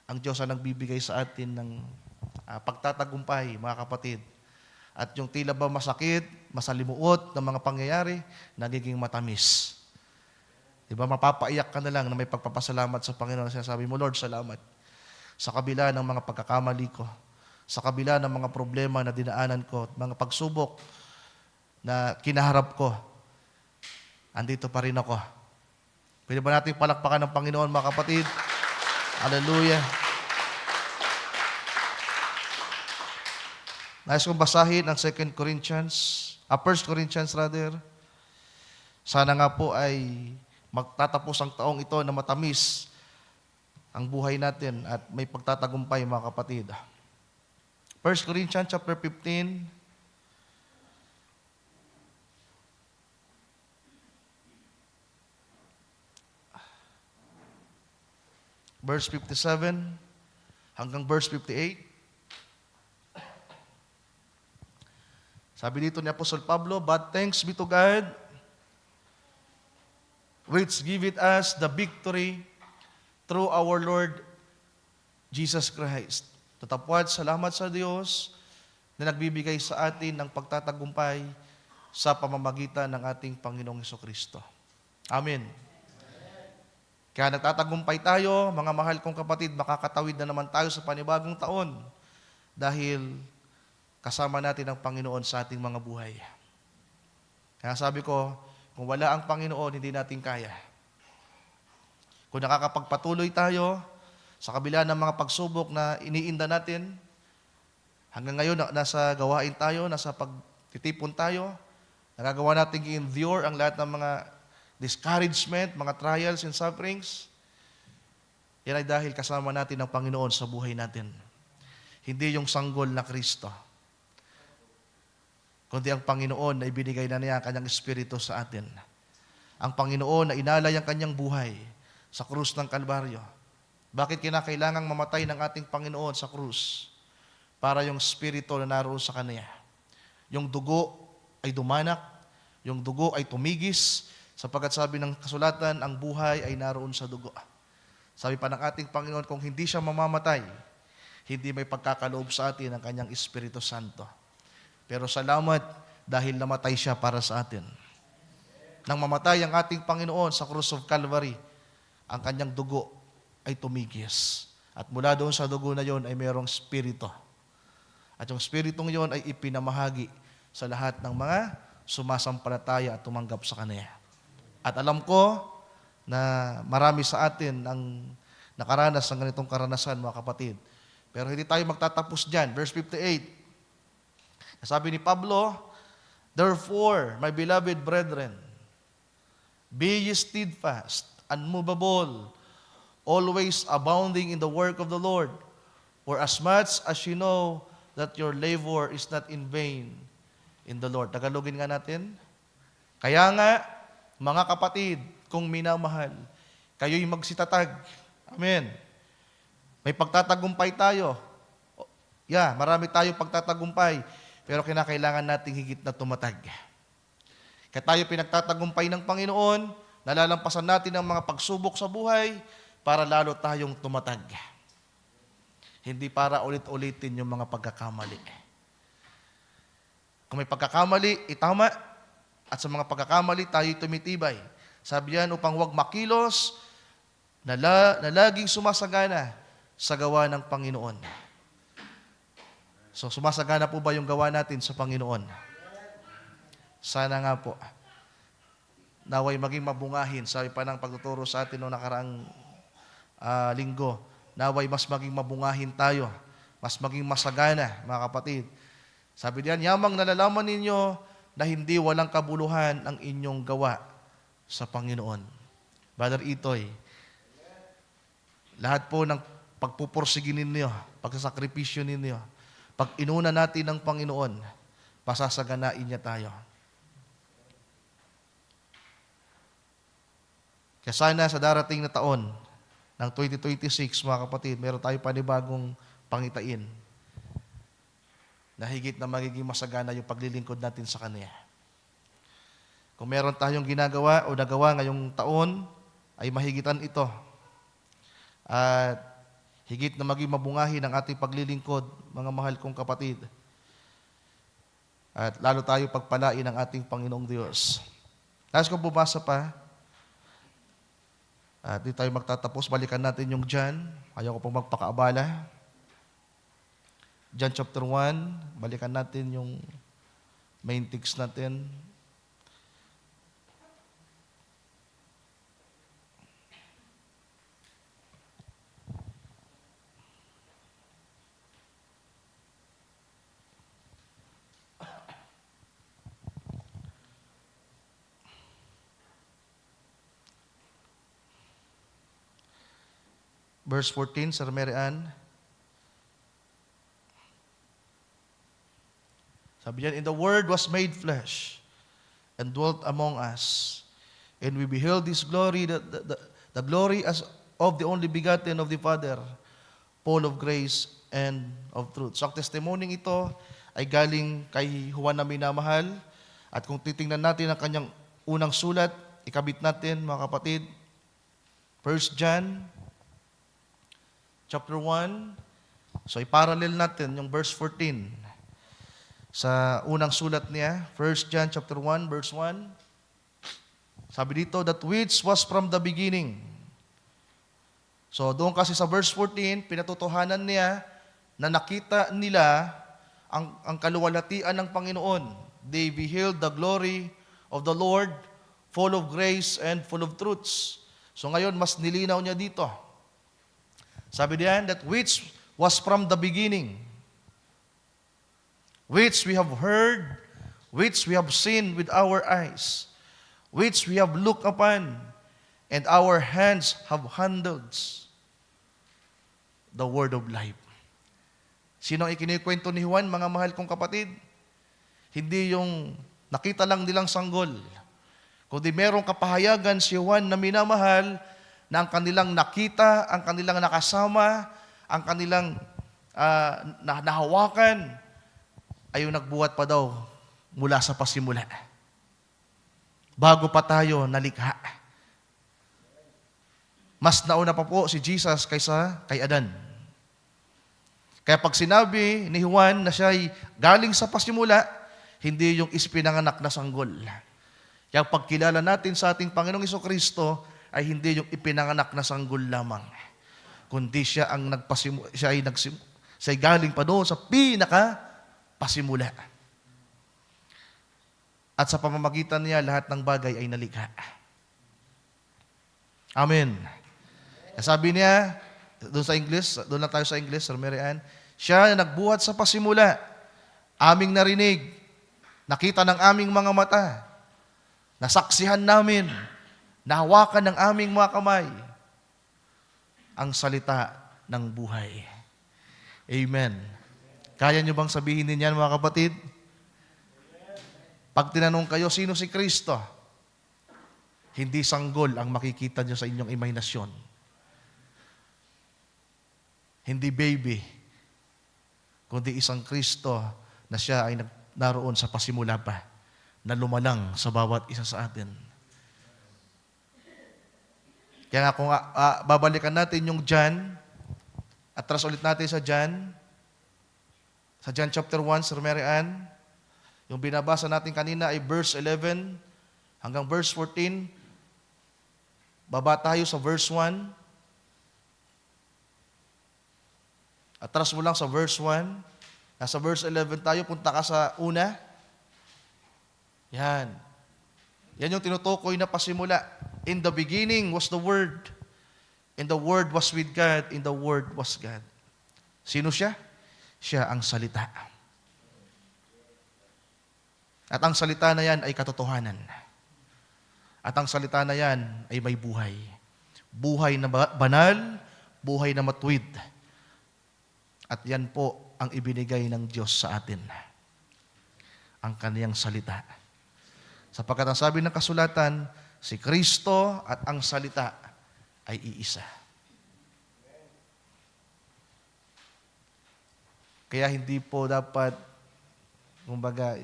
ang Diyos ang nagbibigay sa atin ng pagtatagumpay, mga kapatid. At yung tila ba masakit, masalimuot ng mga pangyayari, nagiging matamis. Diba, mapapaiyak ka na lang na may pagpapasalamat sa Panginoon. Sinasabi mo, Lord, salamat. Sa kabila ng mga pagkakamali ko, sa kabila ng mga problema na dinaanan ko, mga pagsubok na kinaharap ko, andito pa rin ako. Pwede ba natin palakpakan ng Panginoon, mga kapatid? Hallelujah. Nais kong basahin ang 1 Corinthians rather. Sana nga po ay magtatapos ang taong ito na matamis ang buhay natin at may pagtatagumpay, mga kapatid. 1 Corinthians chapter 15. Verse 57 hanggang verse 58. Sabi dito ni Apostle Pablo, "But thanks be to God, which giveth us the victory through our Lord Jesus Christ." Tatapwat, salamat sa Diyos na nagbibigay sa atin ng pagtatagumpay sa pamamagitan ng ating Panginoong Hesukristo. Amen. Kaya nagtatagumpay tayo, mga mahal kong kapatid, makakatawid na naman tayo sa panibagong taon dahil kasama natin ang Panginoon sa ating mga buhay. Kaya sabi ko, kung wala ang Panginoon, hindi natin kaya. Kung nakakapagpatuloy tayo sa kabila ng mga pagsubok na iniinda natin, hanggang ngayon nasa gawain tayo, nasa pagtitipon tayo, nagagawa natin i-endure ang lahat ng mga discouragement, mga trials and sufferings, yan ay dahil kasama natin ang Panginoon sa buhay natin. Hindi yung sanggol na Kristo, kundi ang Panginoon na ibinigay na niya ang kanyang Espiritu sa atin. Ang Panginoon na inalay ang kanyang buhay sa krus ng Kalbaryo. Bakit kinakailangang mamatay ng ating Panginoon sa krus? Para yung Espiritu na naroon sa Kanya. Yung dugo ay dumanak, yung dugo ay tumigis, sapagkat sabi ng kasulatan, ang buhay ay naroon sa dugo. Sabi pa ng ating Panginoon, kung hindi siya mamamatay, hindi may pagkakaloob sa atin ang kanyang Espiritu Santo. Pero salamat dahil namatay siya para sa atin. Nang mamatay ang ating Panginoon sa Cross of Calvary, ang kanyang dugo ay tumigis. At mula doon sa dugo na yon ay mayroong Espiritu. At yung Espiritong yon ay ipinamahagi sa lahat ng mga sumasampalataya at tumanggap sa Kanya. At alam ko na marami sa atin ang nakaranas ng ganitong karanasan, mga kapatid. Pero hindi tayo magtatapos dyan. Verse 58. Sabi ni Pablo, therefore, my beloved brethren, be ye steadfast, unmovable, always abounding in the work of the Lord, for as much as you know that your labor is not in vain in the Lord. Tagalogin nga natin. Kaya nga, mga kapatid, kung minamahal, kayo'y magsitatag. Amen. May pagtatagumpay tayo. Marami tayong pagtatagumpay, pero kinakailangan nating higit na tumatag. Kaya tayo pinagtatagumpay ng Panginoon, nalalampasan natin ang mga pagsubok sa buhay para lalo tayong tumatag. Hindi para ulit-ulitin yung mga pagkakamali. Kung may pagkakamali, itama. At sa mga pagkakamali, tayo tumitibay. Sabi yan, upang huwag makilos na laging sumasagana sa gawa ng Panginoon. So, sumasagana po ba yung gawa natin sa Panginoon? Sana nga po. Naway maging mabungahin. Sabi pa ng pagtuturo sa atin noong nakaraang linggo, naway mas maging mabungahin tayo. Mas maging masagana, mga kapatid. Sabi diyan, yamang nalalaman ninyo na hindi walang kabuluhan ang inyong gawa sa Panginoon. Brother Itoy, lahat po ng pagpupursigin ninyo, pagsasakripisyo ninyo, pag inuna natin ng Panginoon, pasasaganain niya tayo. Kaya sana sa darating na taon ng 2026, mga kapatid, meron tayo panibagong pangitain na higit na magiging masagana yung paglilingkod natin sa Kanya. Kung meron tayong ginagawa o nagawa ngayong taon, ay mahigitan ito. At higit na maging mabungahin ang ating paglilingkod, mga mahal kong kapatid. At lalo tayo pagpalain ng ating Panginoong Diyos. Nais kong bumasa pa. At di tayo magtatapos. Balikan natin yung John. Ayaw ko pong magpakaabala. John chapter 1. Balikan natin yung main text natin. Verse 14, Sir Mary Ann. Sabi diyan, and the Word was made flesh and dwelt among us. And we beheld His glory, the glory as of the only begotten of the Father, full of grace and of truth. So ang testimony ito ay galing kay Juan na minamahal. At kung titingnan natin ang kanyang unang sulat, ikabit natin, mga kapatid, 1 John chapter 1. So, iparallel natin yung verse 14 sa unang sulat niya. 1 John chapter 1, verse 1. Sabi dito, that which was from the beginning. So, doon kasi sa verse 14, pinatutuhanan niya na nakita nila ang kaluwalhatian ng Panginoon. They beheld the glory of the Lord, full of grace and full of truths. So, ngayon, mas nilinaw niya dito. Sabi diyan, that which was from the beginning, which we have heard, which we have seen with our eyes, which we have looked upon, and our hands have handled the word of life. Sino ang ikinikwento ni Juan, mga mahal kong kapatid? Hindi yung nakita lang nilang sanggol, kundi merong kapahayagan si Juan na minamahal, na ang kanilang nakita, ang kanilang nakasama, ang kanilang nahawakan, ay yung nagbuhat pa daw mula sa pasimula. Bago pa tayo nalikha. Mas nauna pa po si Jesus kaysa kay Adan. Kaya pag sinabi ni Juan na siya ay galing sa pasimula, hindi yung ispinanganak na sanggol. Kaya pagkilala natin sa ating Panginoong Jesucristo ay hindi yung ipinanganak na sanggol lamang, kundi siya ang siya ay galing pa doon sa pasimula. At sa pamamagitan niya, lahat ng bagay ay nalikha. Amen. Sabi niya, doon sa English, doon lang tayo sa English, Sir Mary Ann, siya na nagbuhat sa pasimula, aming narinig, nakita ng aming mga mata, nasaksihan namin, nahawakan ng aming mga kamay, ang salita ng buhay. Amen. Kaya niyo bang sabihin din yan, mga kapatid? Pag tinanong kayo, sino si Kristo? Hindi sanggol ang makikita niyo sa inyong imahinasyon. Hindi baby, kundi isang Kristo na siya ay naroon sa pasimula pa, na lumalang sa bawat isa sa atin. Kaya nga kung babalikan natin yung John, atras ulit natin sa John chapter 1, Sir Mary Ann, yung binabasa natin kanina ay verse 11 hanggang verse 14. Baba tayo sa verse 1. Atras mo lang sa verse 1. Nasa verse 11 tayo, punta ka sa una. Yan. Yan yung tinutukoy na pasimula. In the beginning was the Word. And the Word was with God. And the Word was God. Sino siya? Siya ang salita. At ang salita na yan ay katotohanan. At ang salita na yan ay may buhay. Buhay na banal, buhay na matuwid. At yan po ang ibinigay ng Diyos sa atin. Ang kaniyang salita. Sapagkat ang sabi ng kasulatan, si Kristo at ang salita ay iisa. Kaya hindi po dapat, kumbaga,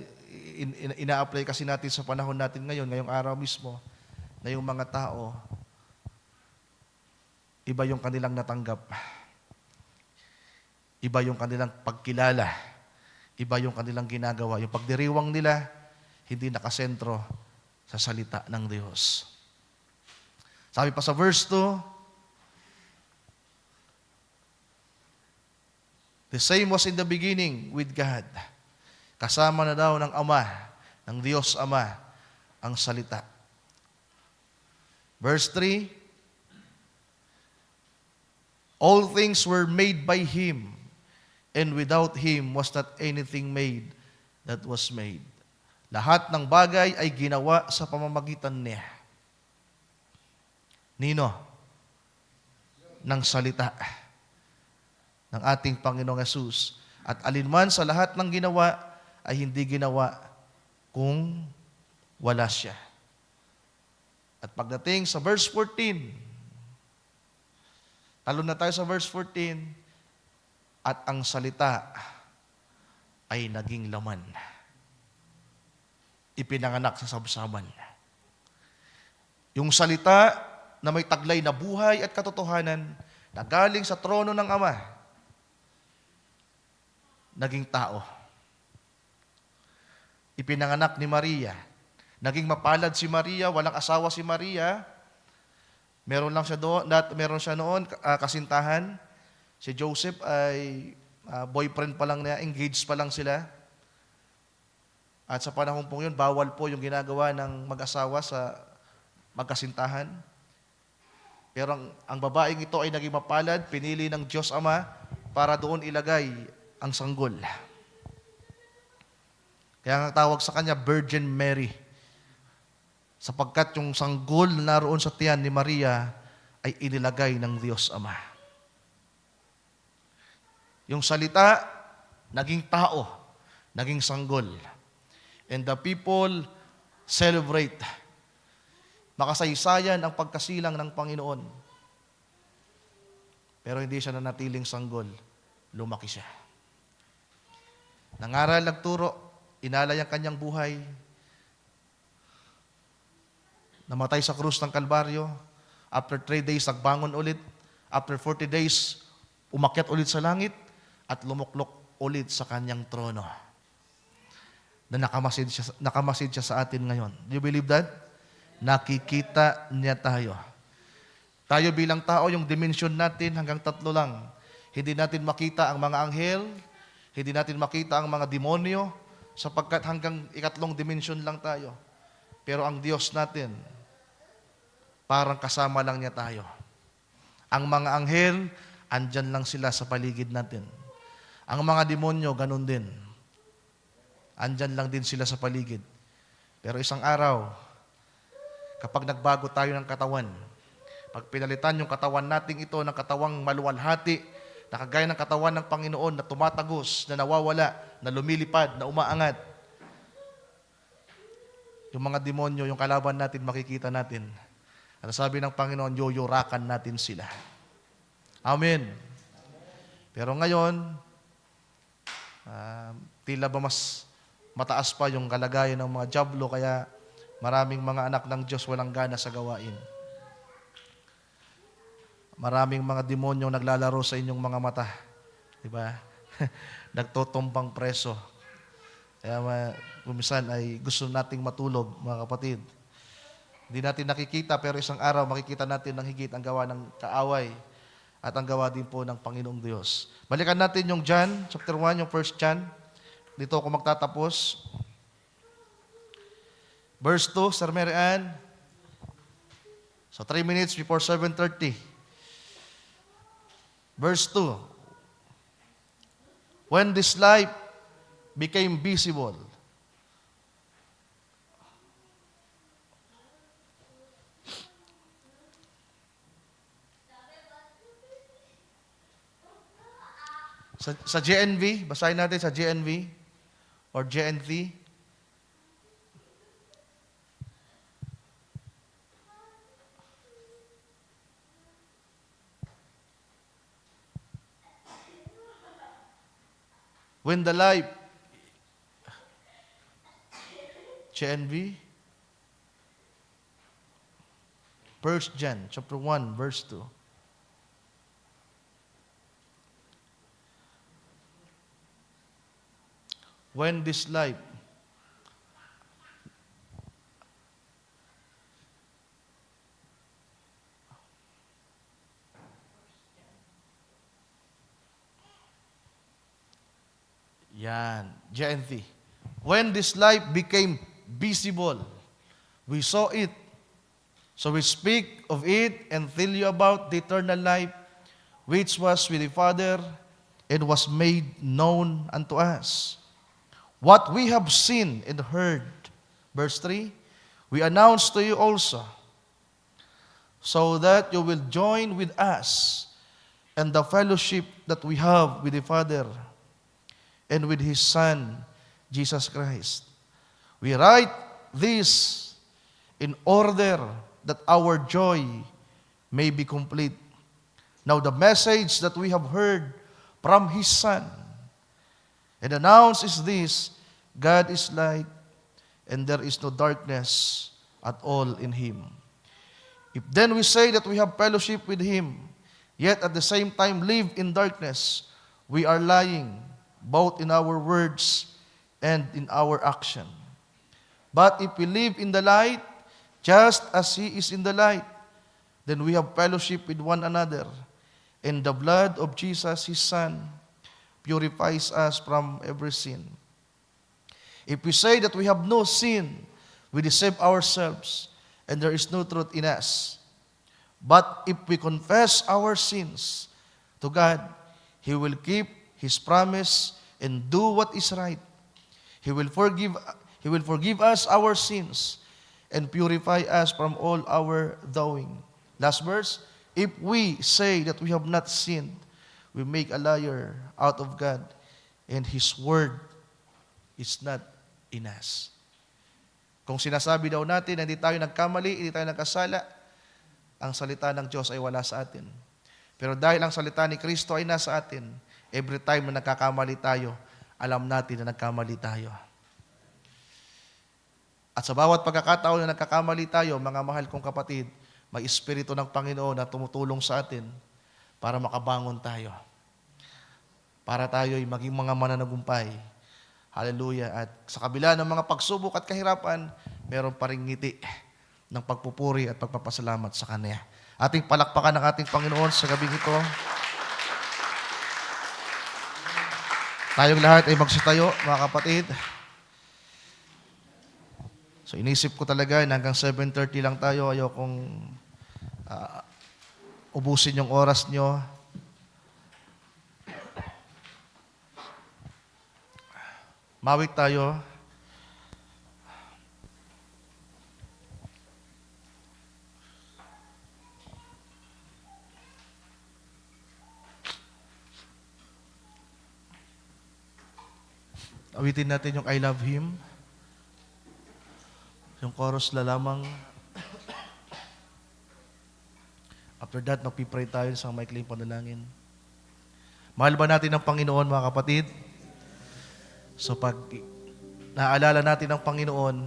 ina-apply kasi natin sa panahon natin ngayon, ngayong araw mismo, na yung mga tao, iba yung kanilang natanggap. Iba yung kanilang pagkilala. Iba yung kanilang ginagawa. Yung pagdiriwang nila, hindi nakasentro sa salita ng Diyos. Sabi pa sa verse 2, the same was in the beginning with God. Kasama na daw ng Ama, ng Diyos Ama, ang salita. Verse 3, all things were made by Him, and without Him was not anything made that was made. Lahat ng bagay ay ginawa sa pamamagitan niya. Nino? Ng salita ng ating Panginoong Hesus. At alinman sa lahat ng ginawa ay hindi ginawa kung wala siya. At pagdating sa verse 14, talon na tayo sa verse 14, at ang salita ay naging laman. Ipinanganak sa sabsaban. Yung salita na may taglay na buhay at katotohanan na galing sa trono ng Ama, naging tao. Ipinanganak ni Maria. Naging mapalad si Maria, walang asawa si Maria. Meron siya noon kasintahan. Si Joseph ay boyfriend pa lang niya, engaged pa lang sila. At sa panahon pong yun, bawal po yung ginagawa ng mag-asawa sa magkasintahan. Pero ang babaeng ito ay naging mapalad, pinili ng Diyos Ama para doon ilagay ang sanggol. Kaya ang tawag sa kanya, Virgin Mary. Sapagkat yung sanggol na naroon sa tiyan ni Maria ay inilagay ng Diyos Ama. Yung salita, naging tao, naging sanggol. And the people celebrate. Makasaysayan ang pagkasilang ng Panginoon. Pero hindi siya nanatiling sanggol. Lumaki siya. Nangaral, nagturo, inalay ang kanyang buhay. Namatay sa krus ng Kalbaryo. After 3 days, nagbangon ulit. After 40 days, umakyat ulit sa langit at lumuklok ulit sa kanyang trono. Na nakamasid siya sa atin ngayon. Do you believe that? Nakikita niya tayo. Tayo bilang tao, yung dimension natin hanggang 3 lang. Hindi natin makita ang mga anghel, hindi natin makita ang mga demonyo, sapagkat hanggang 3 dimension lang tayo. Pero ang Diyos natin, parang kasama lang niya tayo. Ang mga anghel, andyan lang sila sa paligid natin. Ang mga demonyo, ganun din. Andyan lang din sila sa paligid. Pero isang araw, kapag nagbago tayo ng katawan, pag pinalitan yung katawan nating ito ng katawang maluwalhati, na kagaya ng katawan ng Panginoon na tumatagos, na nawawala, na lumilipad, na umaangat, yung mga demonyo, yung kalaban natin, makikita natin. At sabi ng Panginoon, yoyorakan natin sila. Amen. Pero ngayon, tila ba mas mataas pa yung kalagayan ng mga dyablo, kaya maraming mga anak ng Diyos walang gana sa gawain. Maraming mga demonyo naglalaro sa inyong mga mata. Diba? Nagtotombang preso. Kaya kumisan ay gusto nating matulog, mga kapatid. Hindi natin nakikita, pero isang araw makikita natin ng higit ang gawa ng kaaway at ang gawa din po ng Panginoong Diyos. Balikan natin yung John, chapter 1, yung 1 John. Dito ako magtatapos. Verse 2, Sir Mary Ann. So 3 minutes before 7:30. Verse 2. When this life became visible, sa GNV, basahin natin sa GNV or GNV. When the life, GNV, 1 John, chapter 1, verse 2. When this life Yan, GNT. When this life became visible, we saw it. So we speak of it and tell you about the eternal life which was with the Father and was made known unto us. What we have seen and heard, verse 3, we announce to you also, so that you will join with us and the fellowship that we have with the Father and with His Son, Jesus Christ. We write this in order that our joy may be complete. Now the message that we have heard from His Son and announced is this: God is light, and there is no darkness at all in Him. If then we say that we have fellowship with Him, yet at the same time live in darkness, we are lying both in our words and in our action. But if we live in the light, just as He is in the light, then we have fellowship with one another, and the blood of Jesus, His Son, purifies us from every sin. If we say that we have no sin, we deceive ourselves, and there is no truth in us. But if we confess our sins to God, He will keep His promise and do what is right. He will forgive us our sins and purify us from all our doing. Last verse, if we say that we have not sinned, we make a liar out of God, and His word is not in us. Kung sinasabi daw natin na hindi tayo nagkamali, hindi tayo nagkasala, ang salita ng Diyos ay wala sa atin. Pero dahil ang salita ni Kristo ay nasa atin, every time na nagkakamali tayo, alam natin na nagkamali tayo. At sa bawat pagkakataon na nagkakamali tayo, mga mahal kong kapatid, may Espiritu ng Panginoon na tumutulong sa atin para makabangon tayo. Para tayo'y maging mga mananagumpay. Hallelujah. At sa kabila ng mga pagsubok at kahirapan, meron pa ring ngiti ng pagpupuri at pagpapasalamat sa Kanya. Ating palakpakan ng ating Panginoon sa gabing ito. Tayong lahat ay magsitayo, mga kapatid. So inisip ko talaga na hanggang 7:30 lang tayo. Ayokong ubusin yung oras nyo. Mawit tayo. Awitin natin yung I Love Him. Yung chorus la lamang. After that, magpipray tayo sa maikling panalangin. Mahal ba natin ang Panginoon, mga kapatid? So pag naalala natin ang Panginoon,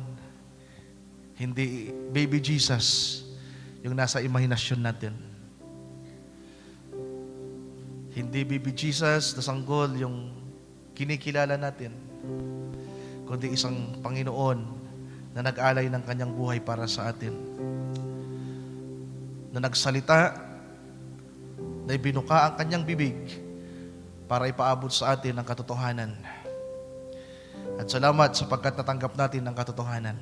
hindi baby Jesus yung nasa imahinasyon natin. Hindi baby Jesus na sanggol yung kinikilala natin, kundi isang Panginoon na nag-alay ng kanyang buhay para sa atin. Na nagsalita, na ibinuka ang kanyang bibig para ipaabot sa atin ang katotohanan. At salamat sapagkat natanggap natin ang katotohanan.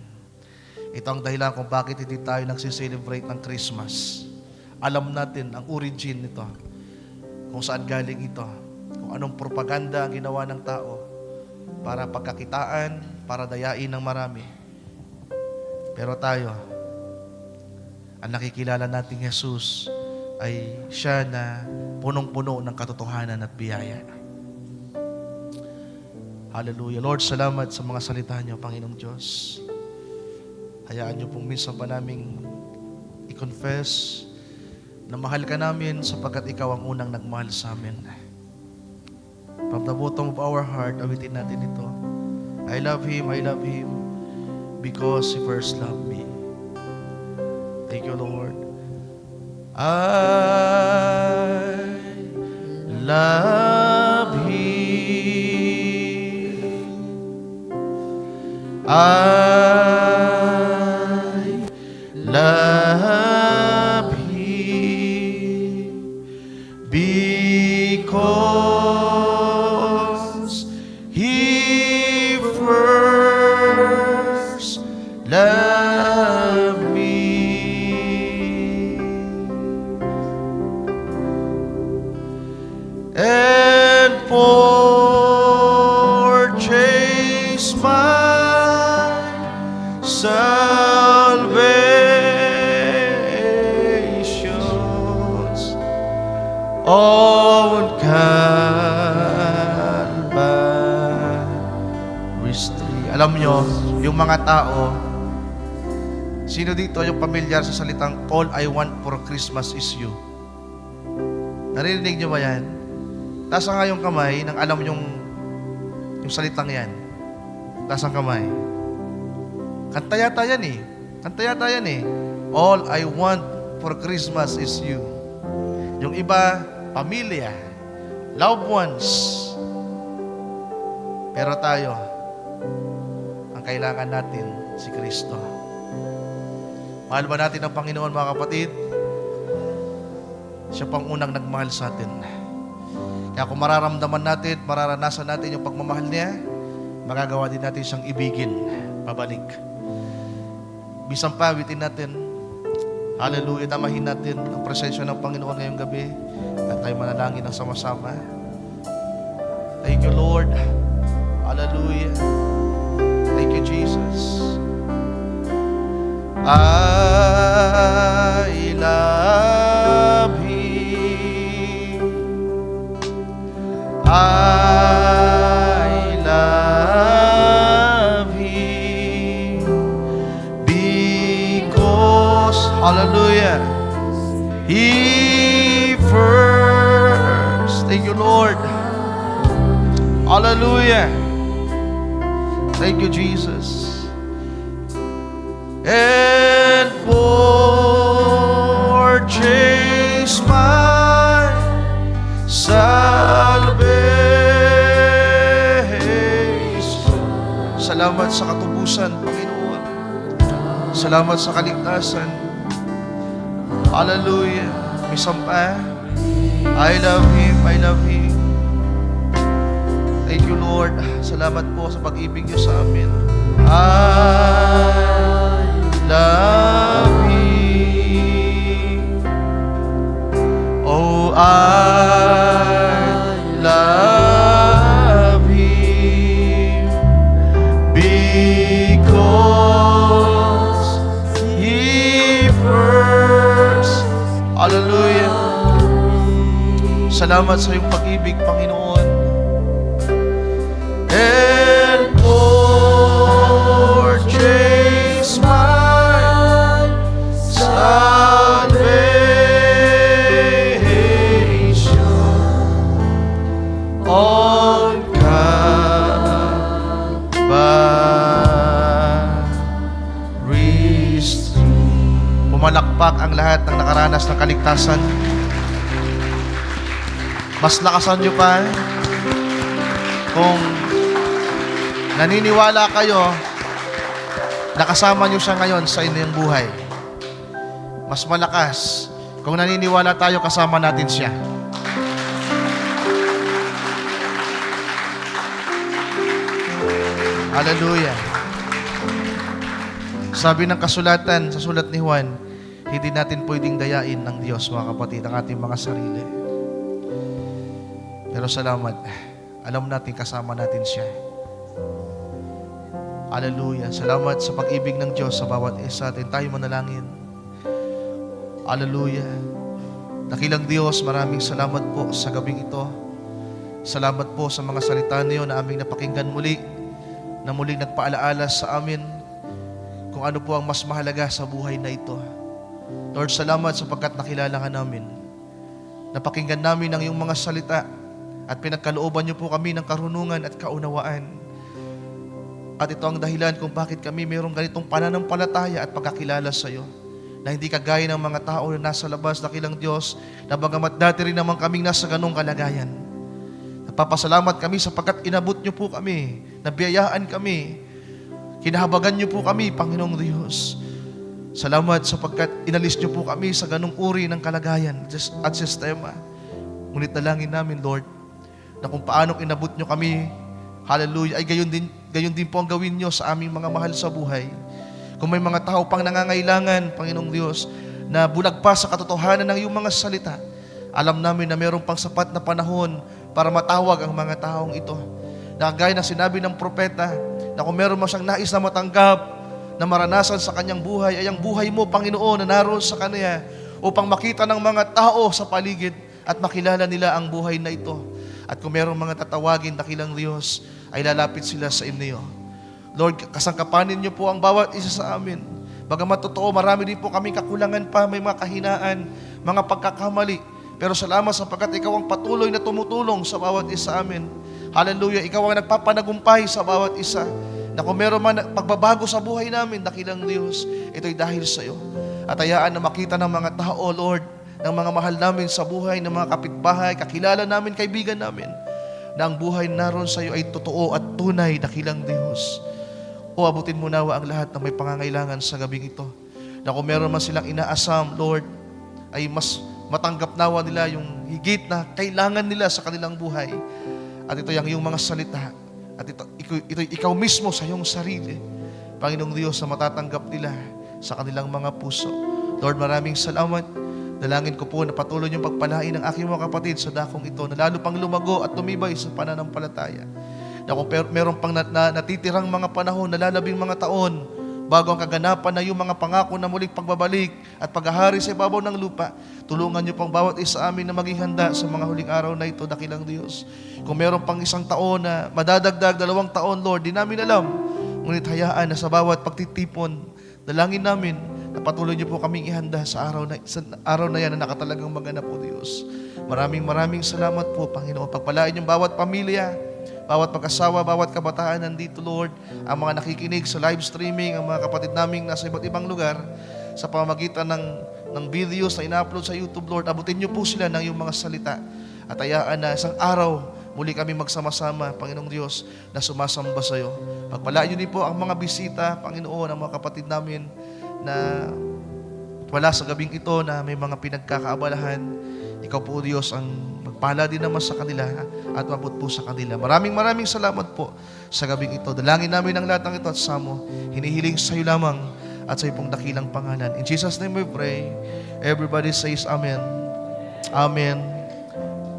Ito ang dahilan kung bakit hindi tayo nagsiselebrate ng Christmas. Alam natin ang origin nito, kung saan galing ito, kung anong propaganda ang ginawa ng tao para pagkakitaan, para dayain ng marami. Pero tayo, ang nakikilala nating Jesus ay siya na punong-puno ng katotohanan at biyaya. Hallelujah. Lord, salamat sa mga salita niyo, Panginoong Diyos. Hayaan niyo pong minsan pa naming i-confess na mahal ka namin sapagkat ikaw ang unang nagmahal sa amin. From the bottom of our heart, awitin natin ito. I love Him because He first loved me. Thank you, Lord. I love Him. I love Him because He first loved me. And purchased my salvations on Calvary's tree. Alam nyo, yung mga tao, sino dito yung pamilyar sa salitang all I want for Christmas is you? Narinig nyo ba yan? Taas nga yung kamay nang alam yung salitang yan. Taas ang kamay. Kanta yata yan eh. All I want for Christmas is you. Yung iba, pamilya, loved ones. Pero tayo, ang kailangan natin, si Kristo. Mahal ba natin ang Panginoon, mga kapatid? Siya pang unang nagmahal sa atin. Kaya kung mararamdaman natin, mararanasan natin yung pagmamahal niya, magagawa din natin siyang ibigin, pabalik. Bisan pa, awitin natin. Hallelujah, tamahin natin ang presensya ng Panginoon ngayong gabi at tayo manalangin ng sama-sama. Thank you, Lord. Hallelujah. Thank you, Jesus. I love Him. I love Him because, hallelujah, He first. Thank you, Lord. Hallelujah. Thank you, Jesus. And purchased purchase my salvation. Salamat sa katubusan, Panginoon. Salamat sa kaligtasan. Hallelujah. May sampa. I love Him, I love Him. Thank you, Lord. Salamat po sa pag-ibig niyo sa amin. I love Him. Oh, I love Him because He first. Hallelujah. Salamat sa iyong pag-ibig, Panginoon. And purchase my salvation on Calvary's tree. Pumalakpak ang lahat ng nakaranas ng kaligtasan. Mas lakasan nyo pa kung naniniwala kayo na kasama nyo siya ngayon sa inyong buhay. Mas malakas kung naniniwala tayo kasama natin siya. Hallelujah. Sabi ng kasulatan sa sulat ni Juan, hindi natin pwedeng dayain ng Diyos, mga kapatid, ang ating mga sarili. Pero salamat, alam natin kasama natin siya. Hallelujah. Salamat sa pag-ibig ng Diyos sa bawat isa atin. Tayo manalangin. Hallelujah. Dakilang Diyos, maraming salamat po sa gabing ito. Salamat po sa mga salita niyo na aming napakinggan muli, na muling nagpaalaala sa amin kung ano po ang mas mahalaga sa buhay na ito. Lord, salamat sapagkat nakilala ka namin. Napakinggan namin ang iyong mga salita at pinagkalooban niyo po kami ng karunungan at kaunawaan. At ito ang dahilan kung bakit kami mayroong ganitong pananampalataya at pagkakilala sa iyo, na hindi kagaya ng mga tao na nasa labas, dakilang Diyos, na bagamat dati rin naman kaming nasa ganong kalagayan. Napapasalamat kami sapagkat inabot niyo po kami, nabiyayaan kami, kinahabagan niyo po kami, Panginoong Diyos. Salamat sapagkat inalis niyo po kami sa ganong uri ng kalagayan at sistema. Ngunit dalangin namin, Lord, na kung paanong inabot nyo kami, hallelujah, ay gayon din po ang gawin nyo sa aming mga mahal sa buhay. Kung may mga tao pang nangangailangan, Panginoong Diyos, na bulag pa sa katotohanan ng iyong mga salita, alam namin na mayroong pang sapat na panahon para matawag ang mga taong ito. Na gaya ng sinabi ng propeta, na kung meron mo siyang nais na matanggap, na maranasan sa kanyang buhay, ay ang buhay mo, Panginoon, na naroon sa kanya, upang makita ng mga tao sa paligid at makilala nila ang buhay na ito. At kung mayroong mga tatawagin, dakilang Diyos, ay lalapit sila sa inyo. Lord, kasangkapanin niyo po ang bawat isa sa amin. Bagamat totoo, marami din po kami kakulangan pa, may mga kahinaan, mga pagkakamali. Pero salamat sapagkat ikaw ang patuloy na tumutulong sa bawat isa amin. Hallelujah, ikaw ang nagpapanagumpay sa bawat isa. Na kung meron man pagbabago sa buhay namin, dakilang Diyos, ito'y dahil sa iyo. At hayaan na makita ng mga tao, Lord, ng mga mahal namin sa buhay, ng mga kapitbahay, kakilala namin, kaibigan namin, na ang buhay naroon sa iyo ay totoo at tunay, dakilang Diyos. O abutin mo nawa ang lahat na may pangangailangan sa gabing ito. Na kung meron man silang inaasam, Lord, ay mas matanggap nawa nila yung higit na kailangan nila sa kanilang buhay. At ito yung mga salita. At ito ikaw mismo sa iyong sarili, Panginoong Diyos, na matatanggap nila sa kanilang mga puso. Lord, maraming salamat. Dalangin ko po na patuloy niyong pagpalain ng aking mga kapatid sa dakong ito, na lalo pang lumago at tumibay sa pananampalataya. Na kung meron pang natitirang mga panahon, nalalabing mga taon, bago ang kaganapan na yung mga pangako na muling pagbabalik at paghahari sa ibabaw ng lupa, tulungan niyo pang bawat isa amin na maging handa sa mga huling araw na ito, dakilang Diyos. Kung meron pang 1 taon na madadagdag, 2 taon, Lord, di namin alam. Ngunit hayaan na sa bawat pagtitipon, dalangin namin na patuloy niyo po kaming ihanda sa araw na yan na nakatalagang maganap po, Diyos. Maraming salamat po, Panginoon. Pagpalain yung bawat pamilya, bawat mag-asawa, bawat kabataan nandito, Lord, ang mga nakikinig sa live streaming, ang mga kapatid naming nasa iba't ibang lugar, sa pamamagitan ng ng videos na ina-upload sa YouTube, Lord, abutin niyo po sila ng iyong mga salita. At hayaan na isang araw, muli kami magsama-sama, Panginoong Diyos, na sumasamba sa iyo. Pagpalaan niyo din po ang mga bisita, Panginoon, ang mga kapatid namin na wala sa gabing ito na may mga pinagkakaabalahan. Ikaw po, Diyos, ang magpala din naman sa kanila at mabut po sa kanila. Maraming salamat po sa gabing ito. Dalangin namin ang lahat ng ito at samo. Hinihiling sa iyo lamang at sa iyo pong dakilang pangalan. In Jesus' name we pray. Everybody says Amen. Amen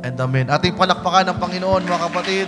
and Amen. Ating palakpakan ng Panginoon, mga kapatid.